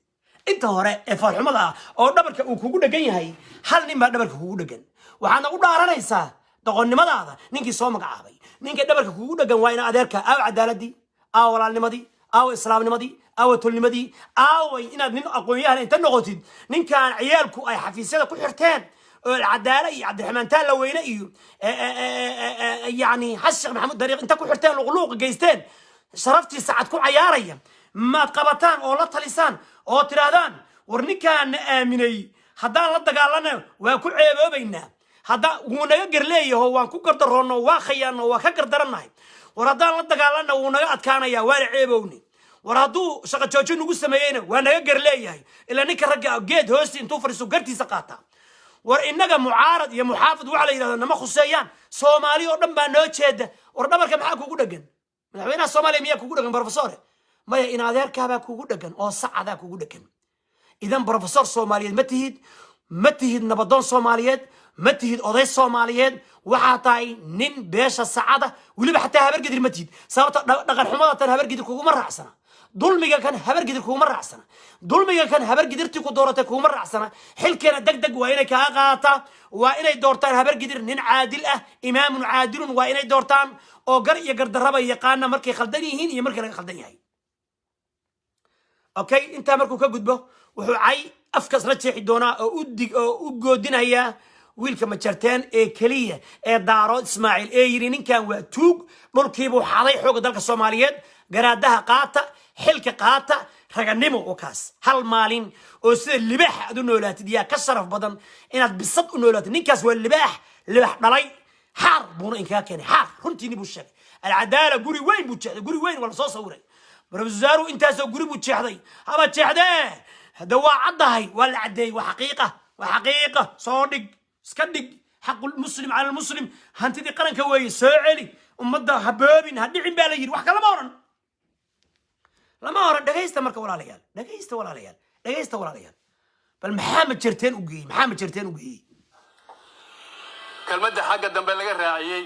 inta hore ee farxumada oo dhabarka uu kugu dhagan yahay hal nin baa dhabarka kugu dhagan waxaana u dhaaranaysaa doqonnimadaada ninkii soo magacaabay ninka dhabarka kugu dhagan waa in adeerka aaw cadaaladii aaw walaalnimadii aaw islaamnimadii aaw tulnimadii aaw inaad nin aqoon-yahan inta noqotid ninkan ciyaalku ay xafiisyada ku xirteen العدالة عبد الرحمن تالا وينه يعني حشق محمود دريق انت كو حرتين لغلوق جيستين شرفتي ساعدكم عيارية ما تقبطان او لا تليسان او ترادان ورنكان آمني هدان لا دغالنا waa ku ceeboobayna hada uu naga garleeyahay waan ku gardarono waa khayano waa ka gardaranahay war hadaan la dagaalana uu naga adkaanaya waa ceeboowni war haduu shaqo joojin ugu sameeyayna waa naga garleeyahay ila ninka ragga geed hoosti intuu fariiso gartiisa qaata war inaga mucaarad iyo muxaafid waxa la yiraahdaa nama khuseeyaan Soomaali oo dhan baa noo jeeda war dhabarka maxaa kugu dhagan madaxweynaha Soomaaliya miyaa kugu dhagan professor maya in adeerkaaba kugu dhagan oo sacada kugu dhagan idan professor Soomaaliyeed ma tihid nabadoon Soomaaliyeed ma tihid oday Soomaaliyeed waxa tahay nin beesha sacada waliba xataa habar gidir ma tihid sababta dhaqan xumada tan habar gidir kugu ma raacsana dulmiga kan habar gidir kugu ma raacsana dulmiga kan habar gidirtii ku dooratay kugu ma raacsana xilkeena degdeg waa inay ka qaata waa inay doortaan habar gidir nin caadil ah imaamun caadilun waa inay doortaan oo gar iyo gardarraba yaqaana markay khaldan yihiin iyo markay laga khaldan yahay okay inta markuu ka gudbo wuxuu cay afkas la jeexi doonaa oo u goodinaya wiilka ma jarteen ee kaliya ee Daaro Ismaaciil ee yiri ninkan waa tuug dhulkiiba xaday xoog dalka Soomaaliyeed garaadaha qaata xilka qaata raganimo oo kaas hal maalin oo sida libaax aad u noolaatid yaa ka sharaf badan inaad bisad u noolaatid ninkaas waa libaax dhalay xaar buuna inkaa keenay xaar runtii buu sheegay alcadaala guri weyn buu jeexday guri weyn wala soo sawiray barabzaaru intaas oo guri buu jeexday haba jeexday hada waa cadahay wala cadeey waa xaqiiqa soo dhig iska dhig حق المسلم على المسلم هانتدي قرنك وي سوعلي umada haboobin hadhicin baa la yiri wax kala lama oran dhageysta marka walaalayaal dhageysta walaalayaal bal maxamed jirteen u geeyay kelmadda xagga dambe laga raaciyay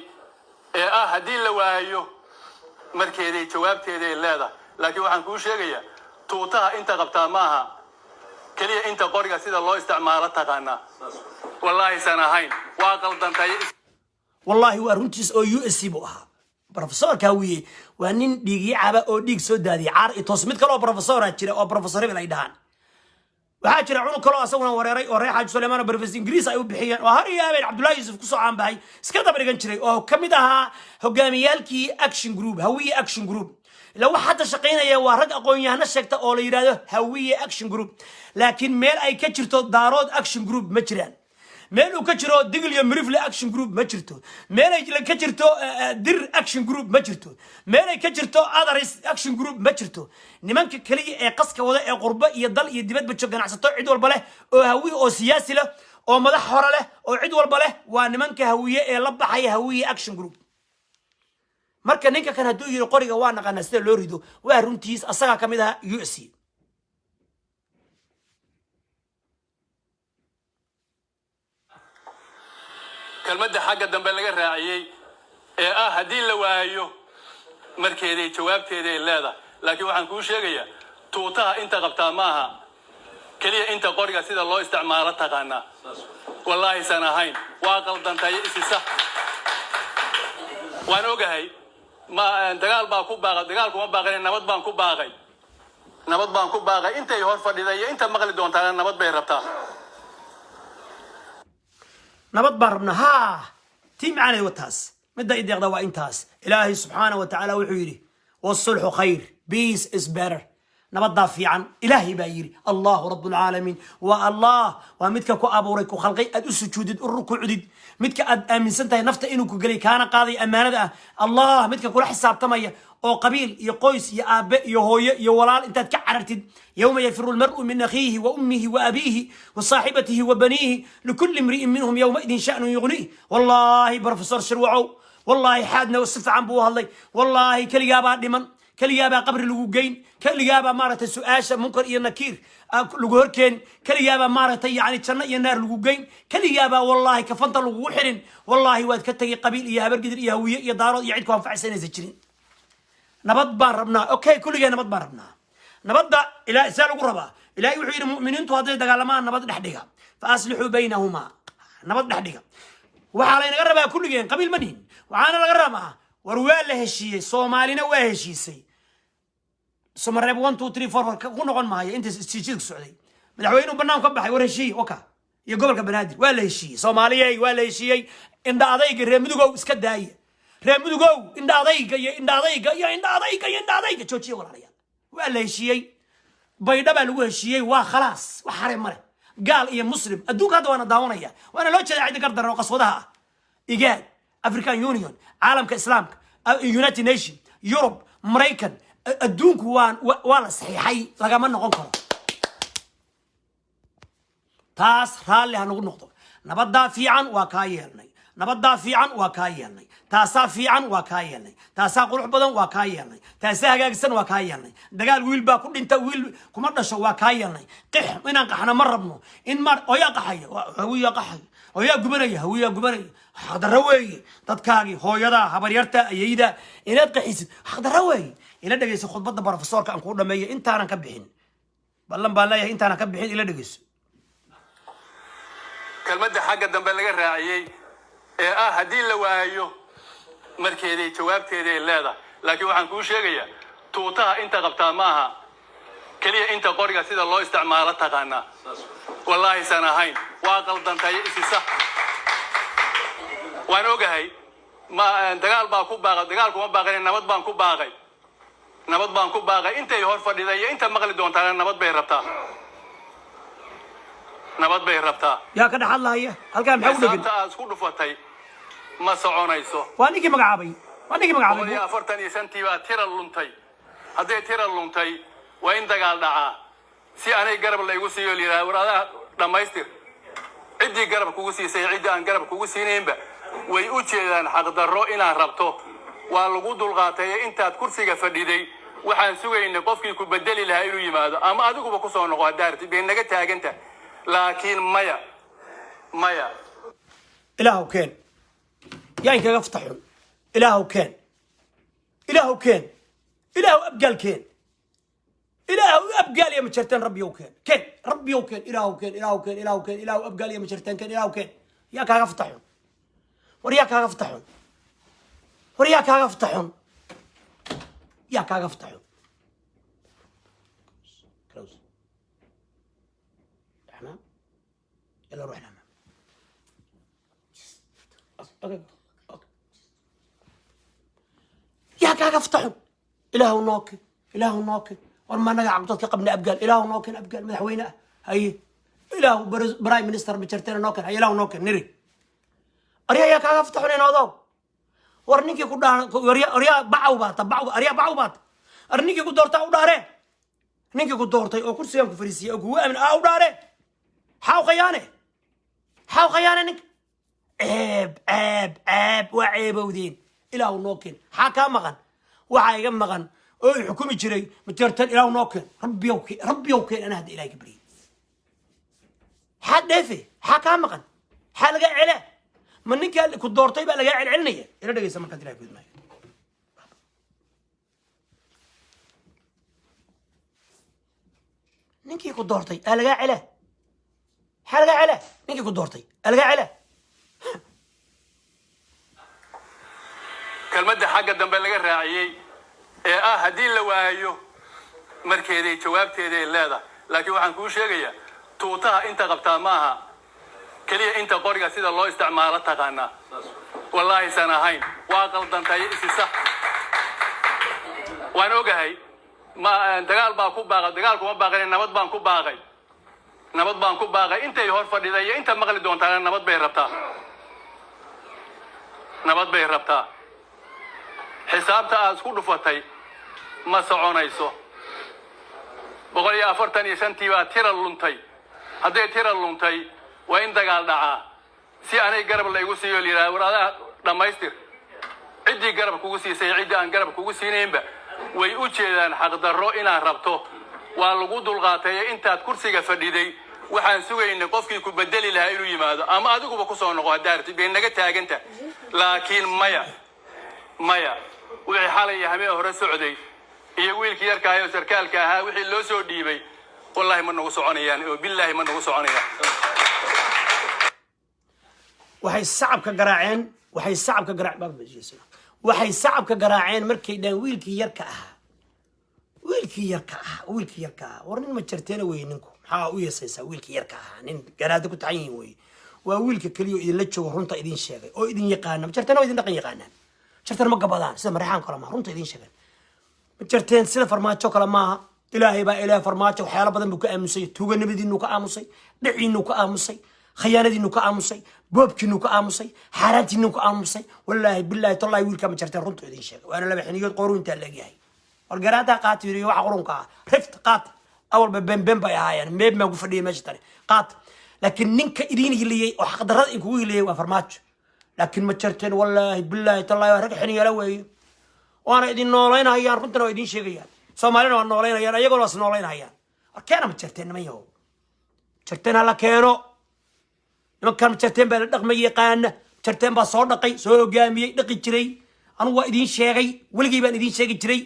ee hadii la waayo markeeday jawaabteeday leedahay laakiin waxaan kuu sheegayaa tuutaha inta qabtaa maaha kaliya inta qoriga sida loo isticmaalo taqaana wallahi sanahayn waa qaldantay والله وارنتيس او يو اس سي بو اها بروفيسور كاوي وانين ديغي عبا او ديغ سو دادي عار توس ميد كلو بروفيسور جيره او بروفيسور بلا يدهان waxa jira cunug kale asaguna wareeray oo reexaaj Sulaymaan Barfis Ingiriis ay u bixiyeen oo har yaabeen Abdullah Yusuf ku soo caan bahay iska daba dhigan jiray oo kamid aha hogaamiyalkii Action Group Hawiye Action Group ila waxa shaqeynaya waa rag aqoon-yahano sheegta oo la yiraahdo Hawiye Action Group laakiin meel ay ka jirto Daarood Action Group ma jiraan meel uu ka jiro digil iyo mirifle action group ma jirto meel ay ka jirto dir action group ma jirto meel ay ka jirto others action group ma jirto nimanka kaliya ee qaska wada ee qurba iyo dal iyo dibadba joog ganacsato cid walba leh oo hawiye oo siyaasi leh oo madax hore leh oo cid walba leh waa nimanka hawiye ee la baxaya hawiye action group marka ninka kan haduu yiri qoriga waa naqana sida loo rido waa runtiis asaga kamid ah USC kelmadda xagga dambe laga raaciyay ee haddii la waayo markeeday jawaabteeday leedahay laakiin waxaan kuu sheegayaa tuutaha inta qabtaa maaha kaliya inta qoriga sida loo isticmaalo taqaanaa wallaahi san ahayn waa qaldantay isisa waan ogahay ma dagaal baa ku baaqay dagaal kuma baaqay nabad baan ku baaqay intay hor fadhiday iyo inta maqli doontaa nabad bay rabtaa نبض باربنا ها تيم على وتاس مدة يدغدا وانتاس إلهي سبحانه وتعالى وحيري والصلح خير peace is better نبض دافي عن إلهي بايري الله رب العالمين والله ومدك كو أبوريك وخلقي أدوس جودد الركوع عدد مدك أمن سنتي نفط إنو كقلي كان قاضي أمانة الله مدك كل حساب تمية أو قبيل يقويس يا أب يا هوي يا ولال أنت تكعرتد يوم يفر المرء من أخيه وأمه وأبيه وصاحبته وبنيه لكل امرئ منهم يومئذ شأن يغنيه والله بروفيسور شروعو والله حادنا وصف عن بوها الله والله كل جابا لمن كل جابا قبر لوجين كل جابا مارة السؤال منكر إيه نكير لوجهركين كل جابا مارة يعني تشنا ينار لوجين كل جابا والله كفنت لوجوحرن والله واد كتجي قبيل يا برجدر يا هوية يا دار يعيدكم في عسين زجرين نبض باربنا أوكي كل جا نبض باربنا نبض إلى سالوا قربا إلى يوحي المؤمنين تواضع دجالمان نبض نحديها فأصلحوا بينهما نبض نحديها وحالين قربا كل جا قبيل مدين وعانا القربا وروال له الشيء صومالينا واه الشيء سي سمرب 1 2 3 4 كونوا قن معايا أنت تيجي السعودية مدحوينه بنام كبح وره الشيء وكا يقبل كبنادر ولا الشيء صومالية ولا الشيء إن ده ضيق الرمدو اسكت داي رمدو إن ده ضيق إن ده ضيق يا إن ده ضيق إن ده ضيق شو شيء ولا ريال ولا الشيء بيدا بلوه الشيء وخلاص وحرم مره قال يا مسلم أدوك هذا وأنا داونية وأنا لو كذا عيد قدر وقص وضعها إيجاد أفريكان يونيون عالم كإسلام يونايتد نيشن يوروب مريكان الدونك ولا صحيحي لقى من نقول تاس رالي هنقول نقطة نبض في عن وكايلني نبض في عن وكايلني تاسا في عن وكايلني تاسا قروح بدن وكايلني تاسا هجاجسن وكايلني دجال ويل باكل أنت ويل كمرة شو وكايلني قح من قحنا مرة بنو إن مر أو يقحي هو يقحي أو يقبري هو يقبري هذا روي تذكاري هو يدا حبريرته يدا إن تقحيس هذا روي إلى دقيس خد بدنا بروفيسور كان كورنا مية أنت أنا كبحين بلن بالله أنت أنا كبحين إلى دقيس كلمة حاجة دم بلغ الرعيي هدي لوايو مركيدي جوابتيدي لا لكن waxaan ku sheegaya tuutaha inta qabtaa maaha kaliya inta qoriga sida loo isticmaalo taqaana wallahi san ahayn waa qaldantay isisa waan ogahay ma dagaal baa ku baaqay dagaal kuma baaqay nabad baan ku baaqay intay hor fadhiday inta maqli doontaa nabad bay rabtaa yaa ka dhaxal lahaye halkaan maxaa u dhigin taas ku dhufatay ma soconayso waa ninkii magacaabay يا فرتني سنتي وترى اللونتي هذا ترى اللونتي وين دجال دعاء سي أنا يقرب اللي يقول سيو لي وراء لما يستر عدي يقرب كوسي سي عدي عن قرب كوسي نيمبا ويؤتي أن حق الرؤى إن ربطه والوجود الغاتية أنت كرسي فديدي وحن سوي إن قفك يكون بدل لها إلو يماذا أما أدوك بقصة نقادرت بينك تاج أنت لكن مايا إلهو كان يعني كيفتحون إلهو كان إلهو أبقال كان إلهو أبقال يا مشرتين ربي وكان ربي وكان إلهو كان إلهو أبقال يا مشرتين كان إلهو كان ياك هافتحون ورياك هافتحون كلوز حمام يلا روح نام أوكي يا كاغا افتحوا إلهو نوكي ورما نقع عقدتك قبل أبقال إلهو نوكي أبقال مدحوينه هاي إله برايم مينستر بجرتين نوكن إله نوكن نري أريا يا كاغا فتحوني نوضو ورنيكي كودان أريا باعو بات أريا باعو بات أرنيكي كودورتا أو داري نيكي كودورتا أو كرسي أو كفريسي أو كوي أمن أو داري حاو خيانة نك عيب وعيب ودين إله نوكن حاكا مغن وعايقا مغن أو حكومي جري مجرتين إله نوكن ربي يوكي أنا هدي إلهي كبري حد دافي حاكا مغن حالقا عليه من نيكي كدورتي بقى لقاعد علنية إلا دقيقة سمكة إلهي كود ماي نيكي كدورتي ألقا عليه حالقا عليه نيكي كدورتي ألقا عليه kelmadda xagga dambe laga raaciyay ee haddii la waayo markeeday jawaabteeday leedahay laakiin waxaan kuu sheegayaa tuutaha inta qabtaa maaha kaliya inta qoriga sida loo isticmaalo taqaanaa wallaahi san ahayn waa qaldantay isisa waan ogahay ma dagaal baa ku baaqay dagaalku ma baaqay nabad baan ku baaqay intay hor fadhiday inta maqli doontaa nabad bay rabtaa xisaabta aad isku dhufatay ma soconayso 145 baa tira luntay hadday tira luntay waa in dagaal dhacaa si aanay garab la igu siiyo liraa waraadaha dhamaystir ciddii garab kugu siisay ciddii aan garab kugu siinaynba way u jeedaan xaq darro inaad rabto waa lagu dulqaatay intaad kursiga fadhiday waxaan sugaynay qofkii ku bedeli lahaa inuu yimaado ama adiguba ku soo noqo hadaarti bay naga taaganta laakiin maya wixii xalay habeen hore socday iyo wiilkii yarka ah oo sarkaalka ahaa wixii loo soo dhiibay wallahi ma nagu soconayaan oo billahi ma nagu soconayaan waxay sacabka garaaceen markay dhan wiilkii yarka ah war nin ma jirteena way ninku maxaa u yeesaysaa wiilkii yarka ah nin garaada ku tacan yihiin way waa wiilka kaliya idinla joogo runta idin sheegay oo idin yaqaana ma jirteena waa idin dhaqan yaqaanaan jirteen ma gabadaan sida marixaan kale maaha runta idin sheegan ma jirteen sida farmaajo kale maaha ilaahay baa ilaahay farmaajo waxyaalo badan buu ka aamusay tuuganimadiinuu ka aamusay dhiciinuu ka aamusay khiyaanadiinuu ka aamusay boobkiinuu ka aamusay xaaraantiinuu ka aamusay wallaahi billaahi tallaahi wiilkaa ma jirteen runta idin sheegay waana laba xiniyood qoru intaa leegyahay war garaadaa qaata yiri waxa qurunka ah rift qaata awalba been bay ahaayeen meeb ma ku fadhiyay meesha tani qaata laakiin ninka idin hiliyay oo xaq darrada in kugu hiliyay waa farmaajo laakiin ma jirteen wallaahi billaahi tallaahi rag xiniyo weey waana idin nooleynayaan runtana idin sheegayaan Soomaalina waa nooleynayaan ayagoo is nooleynayaan arkeena ma jirteen nimayo jirteen hala keeno nimankan jirteen baa la dhaqmay yaqaan jirteen baa soo dhaqay soo hogaamiyay dhaqi jiray anu waa idin sheegay waligii baan idin sheegi jiray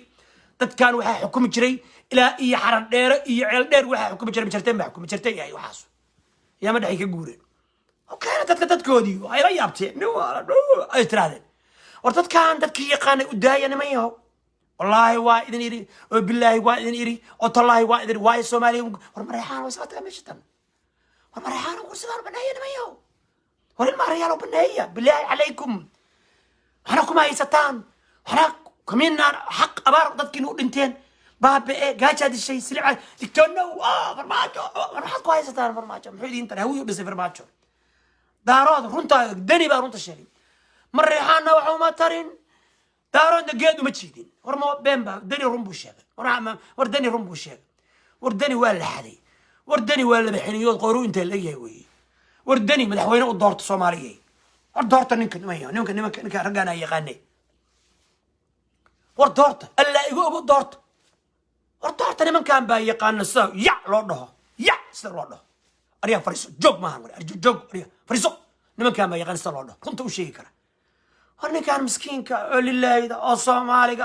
dadkan waxa xukumi jiray ilaa iyo xaran dheer iyo ceel dheer waxa xukumi jiray jirteen baa xukumi jirtay ay waxaas yama dhaxay ka guureen وكان تتكودي هاي ريابتي نو اي ترادن ورتد كان تدكي يقان ودايا نميهو والله وايد يري وبالله وايد يري والله وايد يري وايد سومالي ورمريحان وساتها مشتن ورمريحان وكرسدان بنيه نميهو ورمريحان وبنيه بالله عليكم حنكم هاي ستان حنك كمين حق ابار ددكي نو دنتين باب جاج هذا الشيء سلعه دكتورنا فرماجو فرماجو هاي ستان فرماجو محيدين تنهوي بس فرماجو دارود رنتا دني بقى رنتا شاري مريحانا وحوما ترين دارود نجيد ومتشيدين ورما بينبا دني رمبو شاغ وردني رمبو شاغ وردني ولا حدي وردني ولا بحنيود قورو انت اللي وي وردني مدحوينه ودورت سوماليه ودورت نمك رجانا يغني وردورت الا يقو دورت وردورت نمك كان با يقان سو يا سر لو دهو أريا فريسو جوج ما هنقول جوج أريا فريسو نما كان ما يغني صلوا له كنت وشيء كره هرني كان مسكين لله إذا أصام عليك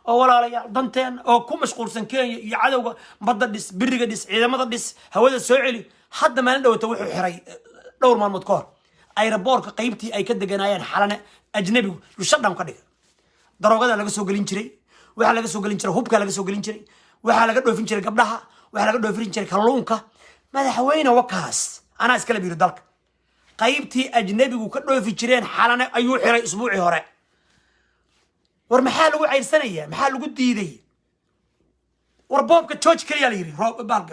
أو ولا عليك دنتين أو كم مشغول سنكين يعدو بدل دس بريق دس إذا ما دس هذا السعلي حد ما عنده توح حري دور ما المذكر أي ربورك قيمتي أي كده جنايا حالنا أجنبي وشدهم كده دروجة لقى سوق لينشري وحلا لقى سوق لينشري هوب كلا لقى سوق لينشري وحلا لقى دوفين شري قبلها وحلا لقى دوفين شري كلونكا مدحوينه وكاس انا اسكلا بيرو دالك قيبتي اجنبيgu ka dhoofi jireen xalana ayuu xiray isbuuci hore war maxaa lagu ceyrsanaya maxaa lagu diiday وربوبك تشوج كلي على يري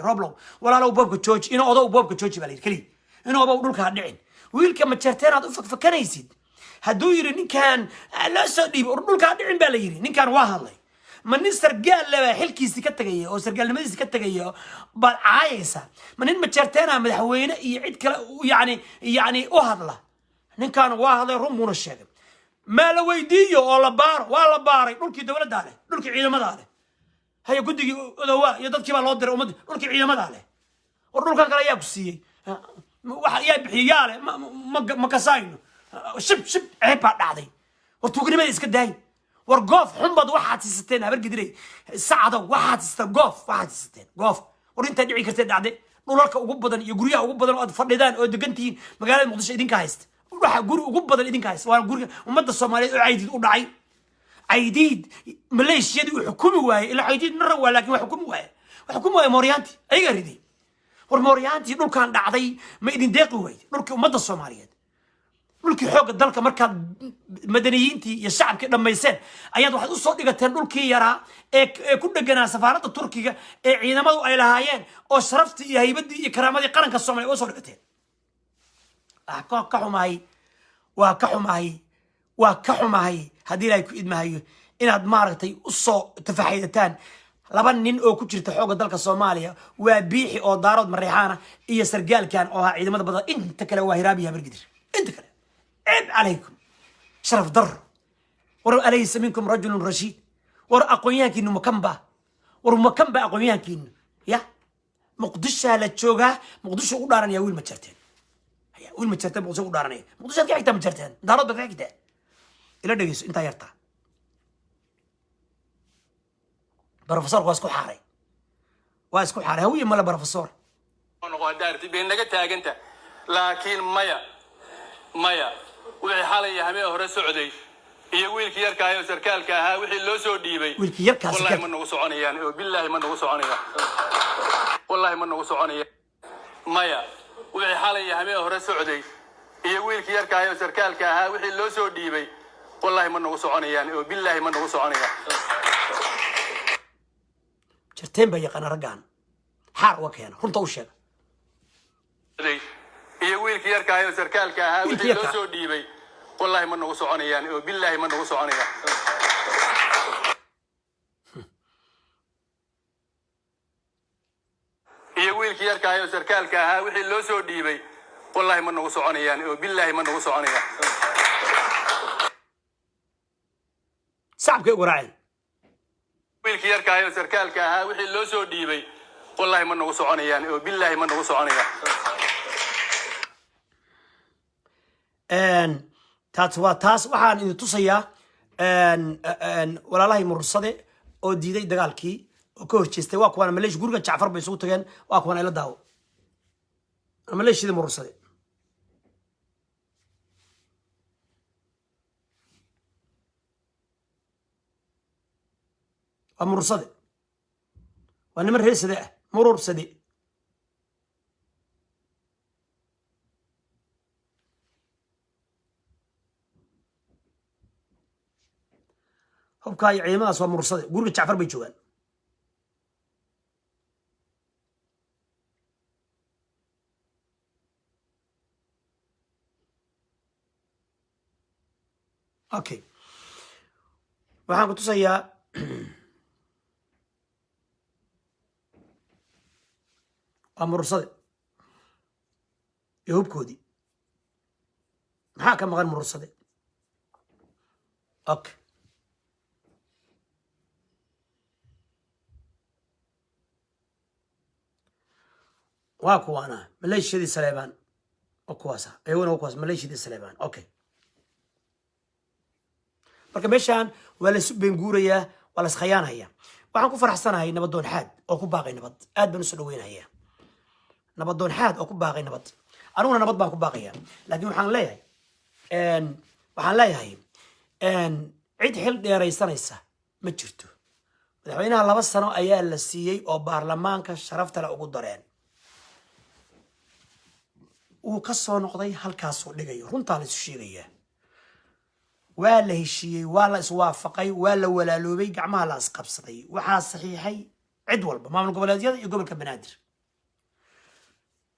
روبلو ولا لو بوبك تشوج إنه أضو بوبك تشوج بالي كلي إنه أبو دول كهدعين ويلك ما تشرتين هذا فكان يزيد هدو يري نين كان لا سدي دول كهدعين بالي يري نين كان واهلي من سرقال لا حلكي سكتة أو سرقال لما سكتة جاية عايسة من إن متشرتنا مدحوينة يعيد كلا يعني أهلا نين كان واهلي رمون الشغل ما لو يديه ولا بار دول كي دولة داله دول كي عيلة مداله هي قدي دوا يدك كي بالله در أمد دول كي عيلة مداله ودول كان كلا يبسي واحد يبحي ياله ما كساينه شب عيب هذا وتوقني ما يسكت ورقوف حمض واحد ستين هبرق دري الساعة واحد ستين واحد ستين قوف ورنت دعي كرتين دعدي نولك وقبضن يقوليها وقبضن وفردان ودقنتين مقالة مقدش إيدين كايست وراح أقول وقبضن إيدين كايست وأنا أقول ومدى الصومالية عيديد ودعي عيديد مليش يدي وحكومي واي إلا عيديد نروى لكن وحكومي واي موريانتي أي غريدي والموريانتي نول كان دعدي ما إيدين داقوا واي نولك ومدى الصومالية dhulkii xoogga dalka markaad madaniyiintii iyo shacabkii dhammayseen ayaad waxaad u soo dhigateen dhulkii yaraa ee ku dheganaa safaaradda turkiga ee ciidamadu ay lahaayeen oo sharaftii iyo haybaddii iyo karaamadii qaranka Soomaaliya u soo dhigateen waa ka xumahay haddii ilaahay ku idmahayo inaad maaragtay u soo tafaxaydataan laba nin oo ku jirta xoogga dalka Soomaaliya waa biixi oo daarood mareexaana iyo sargaalkan oo ah ciidamada badan inta kale waa hiraabiya bargidir inta kale عيب عليكم شرف ضر ور أليس منكم رجل رشيد ور أقوياك إنه مكمبة ور مكمبة أقوياك إنه يا مقدش على تشوجا مقدش أقول دارني أول ما تشرتين هي أول ما تشرتين مقدش أقول دارني مقدش أرجع كتاب تشرتين دارود بتاعك ده إلا دقيس أنت يرتا بروفيسور واسكو حاري هوي ملا بروفيسور أنا قادر تبين لك تاجنت لكن مايا وحي حالي همي هore socday iyo wiilkii yarka ahaa sarkaalka ahaa wixii loo soo dhiibay wiilkii yarkaas wallahi ma nagu soconayaan oo billahi ma nagu soconayaan wallahi ma nagu soconayaan maya wixii xalay hamee hore socday iyo wiilkii yarka ahaa sarkaalka ahaa wixii loo soo dhiibay wallahi ma nagu soconayaan oo billahi ma nagu soconayaan jirteen bay yaqaan ragaan xaar wakeena runta u sheeg iyo wiilkii yarka ahaa sarkaalka ahaa wixii loo soo dhiibay wallahi ma nagu soconayaan oo billahi ma nagu soconayaan iyo wiilkii yarka ahaa sarkaalka ahaa wixii loo soo dhiibay wallahi ma nagu soconayaan oo billahi ma nagu soconayaan sacabkay waraaceen wiilkii yarka ahaa sarkaalka ahaa wixii loo soo dhiibay wallahi ma nagu soconayaan oo billahi ma nagu soconayaan taas waxaan idin tusayaa walaalahay mursade oo diiday dagaalkii oo ka horjeestay waa kuwan maleesh guriga Jacfar bay isugu tageen waa kuwan ay la daawo maleeshida mursade mursade waa niman reer sade murursade hubka ciidamadaas waa mursade guriga Jacfar bay joogaan okay waxaan ku tusayaa waa mursade iyo hubkoodii maxaa ka maqan mursade okay واكوانا مليش دي سليمان وكواسا ايونا وكواس مليش دي سليمان اوكي marka meeshan wala subin guuraya wala iskhayaanaya waxaan ku faraxsanahay nabadoon xaad oo ku baaqay nabad aad baan u soo dhaweynaya nabadoon xaad oo ku baaqay nabad anuna nabad baan ku baaqaya laakiin waxaan leeyahay cid xil dheeraysanaysa ma jirto madaxweynaha 2 sano ayaa la siiyay oo baarlamaanka sharafta la ugu dareen uu ka soo noqday halkaas oo dhigayo runta la sheegaya waa la heshiiyay waa la iswaafaqay waa la walaaloobay gacmaha la isqabsaday waxa saxiixay cid walba maamul goboleedyada iyo gobolka banaadir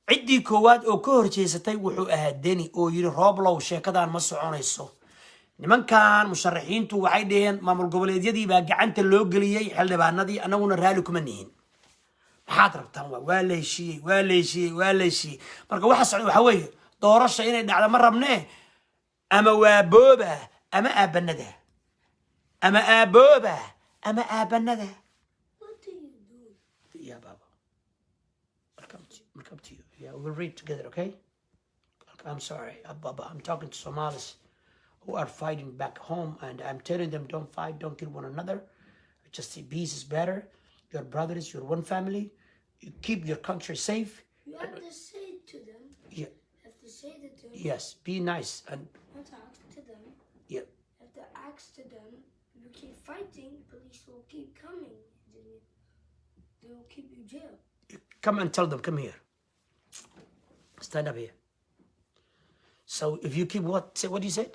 ciddii koowaad oo ka horjeesatay wuxuu ahaa deni oo yiri rooblow sheekadan ma soconayso nimankan musharaxiintu waxay dhaheen maamul goboleedyadii baa gacanta loo geliyay xildhibaanadii annaguna raali kuma nihin maxaad rabtaan waa la heshiiyey marka waxa socda waxa weeye doorasha inay dhacdo ma rabnee ama waa booba ama aabanada ama aabooba ama aabanada. What are you doing? Yeah, Baba. Welcome to you. Yeah, we'll read together, okay? I'm sorry, Baba. I'm talking to Somalis who are fighting back home, and I'm telling them, don't fight, don't kill one another. Just peace is better. Your brothers, you're one family. You keep your country safe. You have to say to them. Yeah. You have to say to them. Yes. Be nice and You have to ask to them. yeah. You have to ask to them. If you keep fighting, police will keep coming. They will keep you in jail. Come and tell them. Come here. Stand up here. So if you keep what? Say what you said.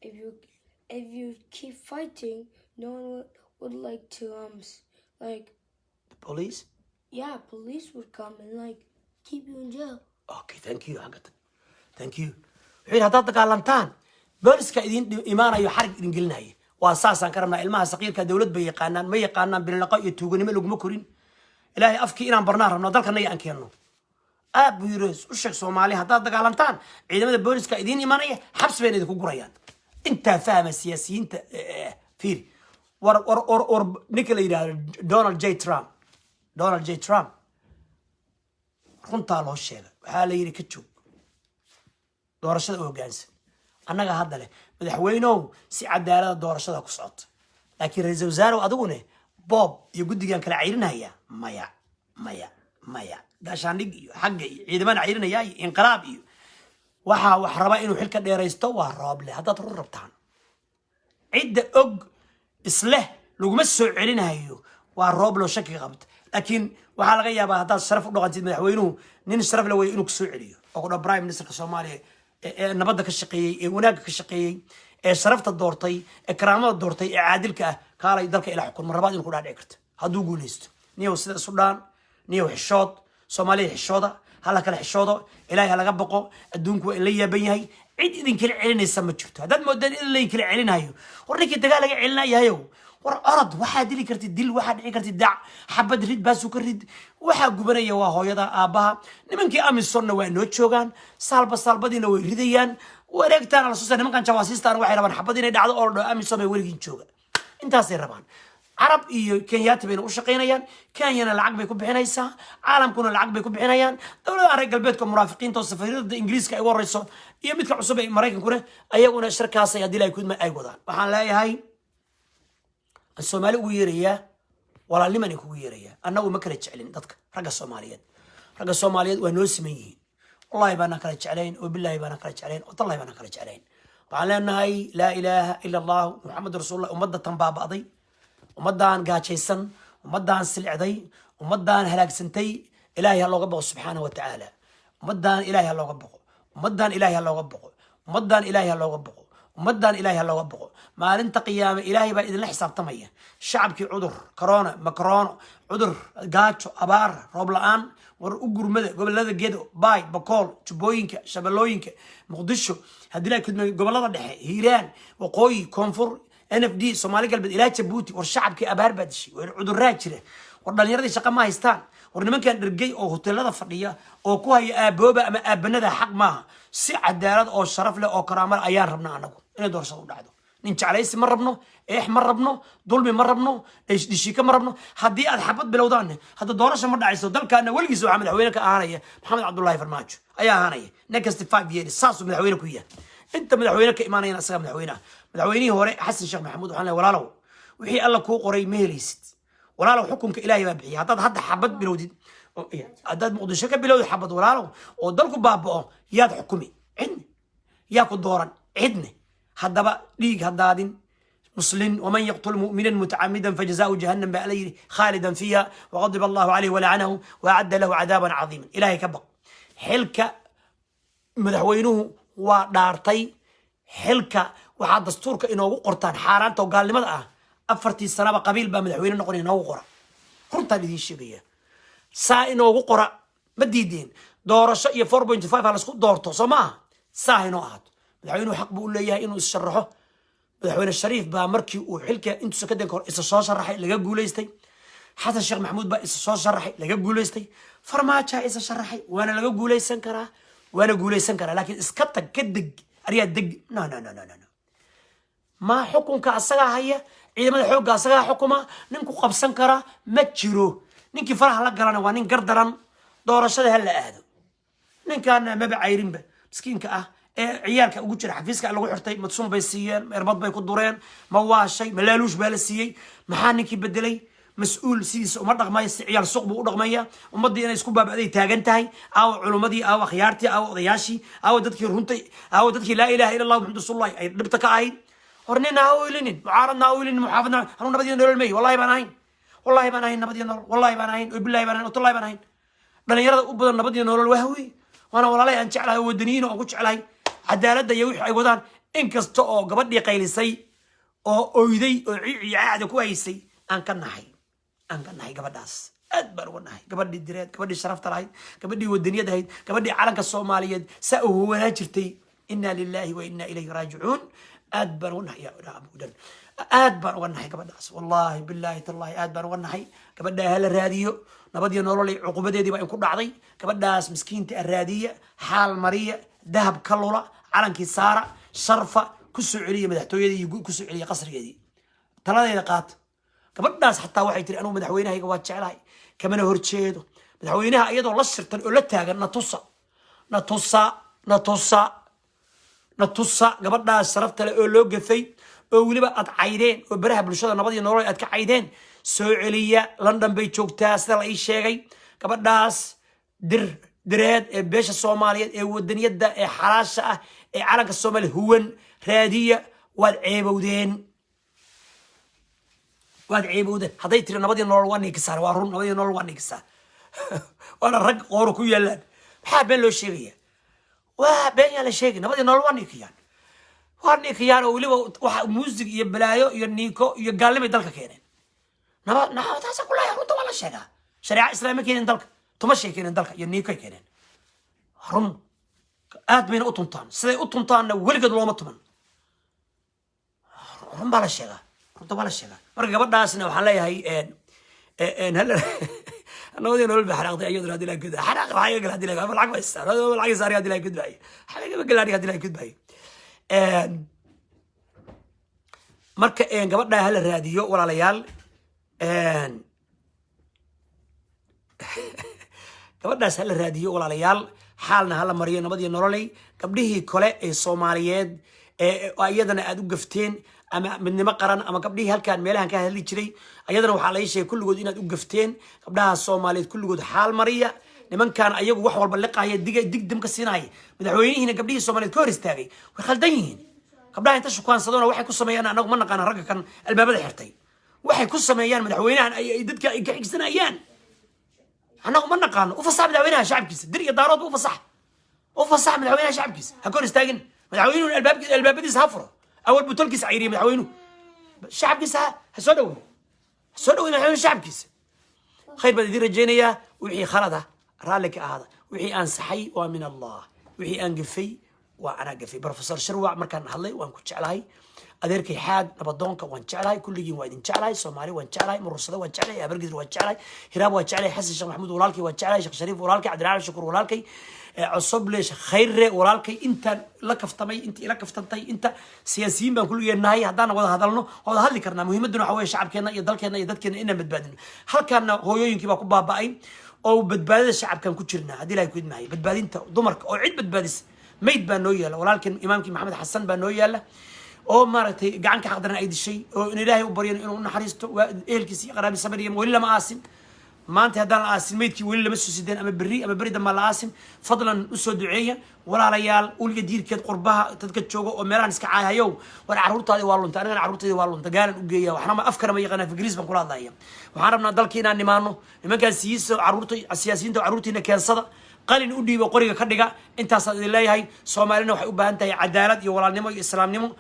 If you keep fighting, no one would like to like The police. yeah, police would come and like keep you in jail. Okay, thank you. Thank you. وحين هذا تقالنتان بوليس كإدين إيمانا يحرق إدين قلناي وأساسا كرمنا إلمها صغير كدولة بيقانان ما يقانان باللقاء يتوقني ملوك مكورين إلهي أفكي إنان برنارهم نضلك نيا أنكيرنو أبو يرس وشك سومالي هذا تقالنتان عندما البوليس كإدين إيمانية حبس بين إذا قريان أنت فاهم السياسيين أنت فيري ور نيكلا دونالد جي ترامب runtaa loo sheegay waxaa la yiri ka joog doorashada oo hoggaansan annaga hadda leh madaxweynow si cadaalad doorashada ku socota laakiin ra'iisul wasaare adiguna bob iyo guddigan kala ceyrinaya maya gaashaandhig iyo xagga iyo ciidamada ceyrinaya iyo inqilaab iyo waxa wax raba inuu xilka dheeraysto waa rooble haddaad run rabtaan cidda og isleh laguma soo celinayo waa rooblo shaki qabta laakiin waxaa laga yaabaa haddaad sharaf u dhaqantid madaxweynuhu nin sharaf la weeye inuu ku soo celiyo oo kudha prime ministerka soomaaliya ee nabadda ka shaqeeyey ee wanaagga ka shaqeeyey ee sharafta doortay ee karaamada doortay ee caadilka ah kaalay dalka ila xukun marlabaad inuu ku dhaadhici karto hadduu guulaysto niyow sida isu dhaan niyow xishood soomaaliya xishooda hala kale xishoodo ilaahay ha laga boqo adduunku waa in la yaaban yahay cid idinkala celinaysa ma jirto haddaad moodaan in laynkala celinayo war ninkii dagaal laga celinayahayow war orod waxaa dili kartid dil waxaa dhici kartid dac xabad rid baasuu ka rid waxaa gubanaya waa hooyada aabbaha nimankii amisonna waa noo joogaan saalbadiina way ridayaan wareegtaana la soo nimankan jawaasiistaan waxay rabaan xabad inay dhacdo oo la dhaho amisom bay weligiin jooga intaasay rabaan carab iyo kenyaati bayna u shaqaynayaan kenyana lacag bay ku bixinaysaa caalamkuna lacag bay ku bixinayaan dowladaha reer galbeedka munaafiqiinta oo safiirada ingiriiska ay ugu horeyso iyo midka cusub ee maraykankuna ayaguna shirkaasay haddii ay kudma ay wadaan waxaan leeyahay الصومالي ويريا ولا لمن يكون ويريا أنا وما كنت شعلين ضدك رجع الصوماليات ونوس مين والله يبانا كنت شعلين وبالله يبانا كنت شعلين وطلع يبانا كنت شعلين وعلى أن هاي لا إله إلا الله محمد رسول الله ومدة تنباب أضي ومدة عن قاتشيسن ومدة عن سلعدي ومدة عن هلاك سنتي إلهي الله قبضه سبحانه وتعالى ومدة عن إلهي الله قبضه ومدة عن إلهي الله قبضه ومدة عن إلهي الله قبضه ومدان إلهي الله وبقه ما أنت قيامة إلهي بقى إذن حساب طمية شعبك عذر كورونا مكرونا عذر قاتشو أبار روبلان ورقر مدى قبل هذا جدو باي بقول تبوينك شبلوينك مقدشو هدي لك قبل هذا دحي هيران وقوي كونفور NFD صومالي قلب إله تبوتي والشعبك أبار بدشي والعذر راجله ورنا يردي شقة ما يستان ورنا من كان رجي أو هوتيل هذا فردية أو كوها يأبوبة أما أبنا ذا حق معها si cadaalad oo sharaf leh oo karaamo ayaan rabnaa anagu inay doorashada u dhacdo nin jacaysi ma rabno eex ma rabno dulmi ma rabno dhishika ma rabno haddii aad xabad bilowdaan hadda doorasho ma dhacayso dalkaana weligiis waxaa madaxweyne ka ahaanaya maxamed cabdullaahi farmaajo ayaa ahaanaya next 5 years saasuu madaxweyne ku yahay inta madaxweyne ka imaanayana asaga madaxweynihii hore xasan sheekh maxamuud waxaan leeyahay walaalow wixii alla kuu qoray ma helaysid walaalow xukunka ilaahay baa bixiyay haddaad hadda xabad bilowdid haddaad muqdisho ka bilowda xabad walaalow oo dalku baaba'o yaad xukumi cidne yaa ku dooran cidne haddaba dhiig haddaadin مسلم ومن يقتل مؤمنا متعمدا فجزاؤه جهنم بأليه خالدا فيها وغضب الله عليه ولعنه وأعد له عذابا عظيما إلهي كبق حلك مدحوينه ودارتي حلك وحد دستورك إنه قرطان حارانته وقال لماذا أفرتي السنة قبيل بمدحوين نقول إنه قرأ runtaan idiin sheegaya saa inoogu qora ma diideen doorasho iyo 4.5 ha laisku doorto soo maaha saa inoo ahaato madaxweynuhu xaq buu u leeyahay inuu issharaxo madaxweyne shariif baa markii uu xilka intuusa ka danka hor isa soo sharaxay laga guulaystay xasan sheekh maxamuud baa isa soo sharaxay laga guulaystay farmaajo isa sharaxay waana laga guulaysan karaa laakiin iska tag ka deg ariyaa deg no ma xukunka asaga haya ciidamada xoogga asaga xukuma ninku qabsan kara ma jiro ninkii faraha la galana waa nin gardaran doorashada hal la aado ninkan maba cayrinba miskiinka ah ee ciyaalka ugu jira xafiiska lagu xirtay madsuun bay siiyeen erbad bay ku dureen ma waashay malaaluush baa la siiyey maxaa ninkii bedelay مسؤول سيس وما رقمي عيال سوق بو رقمية ومضي أنا يسكب بعدي تاجنتهاي أو علومدي أو خيارتي أو ضياشي أو دتك رنتي أو دتك لا إله إلا الله محمد رسول الله أي نبتك أي ورنينا أو إلين معارضنا أو إلين محافظنا هنو نبدي نور المي والله بناين نبدي نور والله بناين وبالله بناين وطلع بناين بنا يرد أبدا نبدي نور الوهوي وأنا والله أنت على ودنين وأقولش علي عدالة ده يوحي أيضا إنكس تو قبضي قيلسي أو يدي عاد كويسي أنك نحي قبضاس أدبر ونحي قبضي الدريات قبضي الشرف تراهيد قبضي والدنيا دهيد قبضي عالنك الصومالية سأوه وناجرتي إنا لله وإنا إليه راجعون أدبر ونحي يا أبودن أدبر ونحي قبضاس والله بالله تالله أدبر ونحي قبضي هلا الراديو نبدي نقول لي عقوبتي دي بقى يكون عضي قبضاس مسكينتي الرادية حال مرية ذهب كلولا عالنك سارة شرفة كسعودية مدحتوية دي يقول كسعودية قصرية دي ثلاثة دقات gabadhaas xataa waxay tiri anuu madaxweynahayga waa jecelahay kamana horjeedo madaxweynaha iyadoo la shirtan oo la taagan natusa gabadhaas sharafta leh oo loo gafay oo weliba aad caydeen oo baraha bulshada nabad iyo nolol aad ka caydeen soo celiya London bay joogtaa sida la ii sheegay gabadhaas direed ee beesha Soomaaliyeed ee wadaniyada ee xalaasha ah ee calanka Soomaaliya huwan raadiya waad ceebowdeen واد عيبوده هذي ترى نبضي نور واني كسر وارون نبضي نور واني كسر وانا رج قورو كويلان حابين له شيء وبين يلا شيء نبضي نور واني كيان ولي موسيقى يبلايو ينيكو يقال لي دلك كينين نبض تاسع كلها يا رونت ولا شيء شريعة إسلامية كينين دلك تمشي كينين دلك ينيكو كينين هرم آدمين أطنطان سيد أطنطان ولقد لو مطمن هرم بلا شيء runta wala sheega marka gabadhaasna waxaan leeyahay hal anoo nolol baxraaqday ayadoo hadii la gud xaraaq waxay gal hadii la gud lacag baysta lacag saari hadii la gud bay xalaga gal hadii la gud bay marka gabadha hal raadiyo walaalayaal gabadhaas hal raadiyo walaalayaal xaalna hal mariyo nabad iyo nololay gabdhihii kale ee Soomaaliyeed ee ayadana aad u gafteen ama midnimo qaran ama gabdhihii halkaan meelahan ka hadli jiray ayadana waxa la sheegay kulligood inaad u gafteen gabdhaha Soomaaliyeed kulligood xaal mariya nimankan ayagu wax walba liqaaya digdam ka siinay madaxweynihiina gabdhihii Soomaaliyeed ka hor istaagay way khaldan yihiin gabdhaha inta shukaansadona waxay ku sameeyaan anagu ma naqaan ragga kan albaabada xirtay waxay ku sameeyaan madaxweynahan ay dadka ay ka xigsanayaan anagu ma naqaan u fasax madaxweynaha shacabkiisa dir iyo daarood u fasax madaxweynaha shacabkiisa ha ka hor istaagin madaxweynuhu albaabadiisa hafro أول بطولكيس عيري مدحوينه الشعب كيسها هسودوي مدحوين الشعب كيس خير بدي رجينيا وحي خلده رالك هذا وحي أنصحي ومن الله وحي أنقفي وأنا قفي بروفيسور شروع مركان هالي وأنا كنت على أديرك حاد نبضونك وأنا على كل يوم وايد على سومالي وأنا على مرصده وأنا على أبرقدر وأنا على هراب وأنا على حسن الشيخ محمود ولالكي وأنا على شيخ شريف ولالكي عبد العال شكر ولالكي عصب ليش خير ولالكي أنت لكفتمي أنت لكفتنتي أنت سياسيين بنقول ينهاي هذانا وهذا هذلنا وهذا هل كرنا مهم الدنيا حوالي شعب كنا يضل كنا إننا متبادل هل كان هو يمكن بقول باباين أو بتبادل الشعب كان كتيرنا هذه لا يكون معي بتبادل أنت ضمرك أو عيد بتبادل ميت بانويا ولكن إمامك محمد حسن بانويا أو مرتي جعنك حقدرنا أيد الشيء وإن إلهي وبريان إنه نحرسته وإلكسي قرابي سبريم ولا ما آسم ما أنت هذا الآسم ميتي ولا بس سيدين أما بري دم الآسم فضلا أسود دعية ولا ريال قول جدير كده قربها تذكر شوقه ومران إسكعها يوم ولا عروض هذه والله أنا عروض هذه والله قال وجيا وإحنا ما أفكر ما يغنى في جريس بنقول هذا أيام وحرمنا ضل كينا نمانو لما كان سياس عروض السياسيين ده عروضنا كان صدق قال إن أودي وقرية كردقة أنت صدق الله هاي سومالنا وحبها أنت عدالة يولا نمو إسلام نمو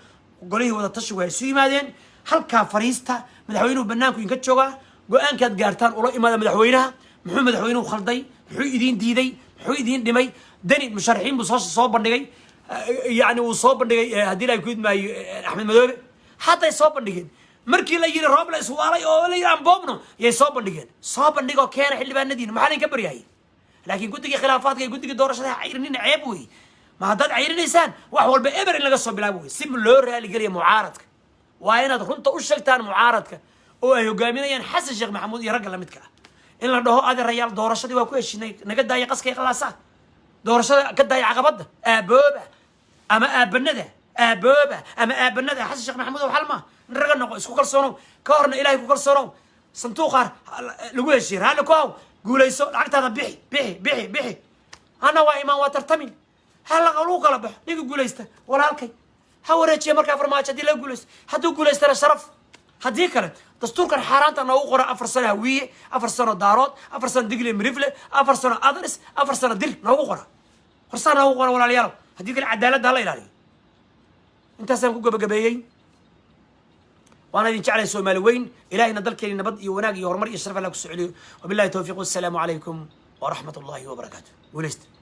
قوليه وده تشوه سوي مادين هل كافريستا مدحوينه بناكو ينكتشوغا go-aan kaad gaartaan ula imaada madaxweynaha muxuu madaxweynuhu khalday muxuu idiin diiday muxuu idiin dhimay dani musharaxiin buu soo bandhigay yani uu soo bandhigay haddii la ku idmaayo axmed madoobe hadday soo bandhigeen markii la yiri roob la iswaalay oo la yiri aan boobno yay soo bandhigeen soo bandhigo keena xildhibaanadiina maxaa idinka baryayay laakiin guddiga khilaafaadka iyo guddiga doorashada cayrinina ceeb wey ma haddaad cayrinaysaan wax walba eber in laga soo bilaabo wey si loo raaligeliya mucaaradka waa inaad runta u sheegtaan mucaaradka oo ay hogaaminayaan xasan sheekh maxamuud iyo ragga lamidka ah in la dhaho adeerayaal doorashadii waa ku heshinay naga daaya qaska ikhlaasaa doorashada ka daaya caqabada aabooba ama aabanada aabooba ama aabanada xasan sheekh maxamuud oo xalma raga noqo isku kalsoonow ka horna ilaahay ku kalsoonow sanduuqa lagu heshiir hana ku haw guulayso lacagtaada bixi ana waa imaan waa tartamin hala lagu kala baxo ninka guulaysta walaalkay ha wareejiya markaa farmaajo haddii laga guulaysto hadduu guulaystana sharaf haddii kale dastuurkan xaaraanta noogu qora 4 sano hawiye 4 sano daarood 4 sano digle mirifle 4 sano adres 4 sano dir noogu qora horsaan noogu qora walaalayaal haddii kale cadaaladda hala ilaaliyo intaasaan ku gabagabeeyey وانا idin jeclay Soomaali weyn ilaahina dalkeena nabad iyo wanaag iyo horumar iyo sharaf la ku soo celiyo wabillahi tawfiiq wasalaamu alaykum wa rahmatullahi wa barakatuh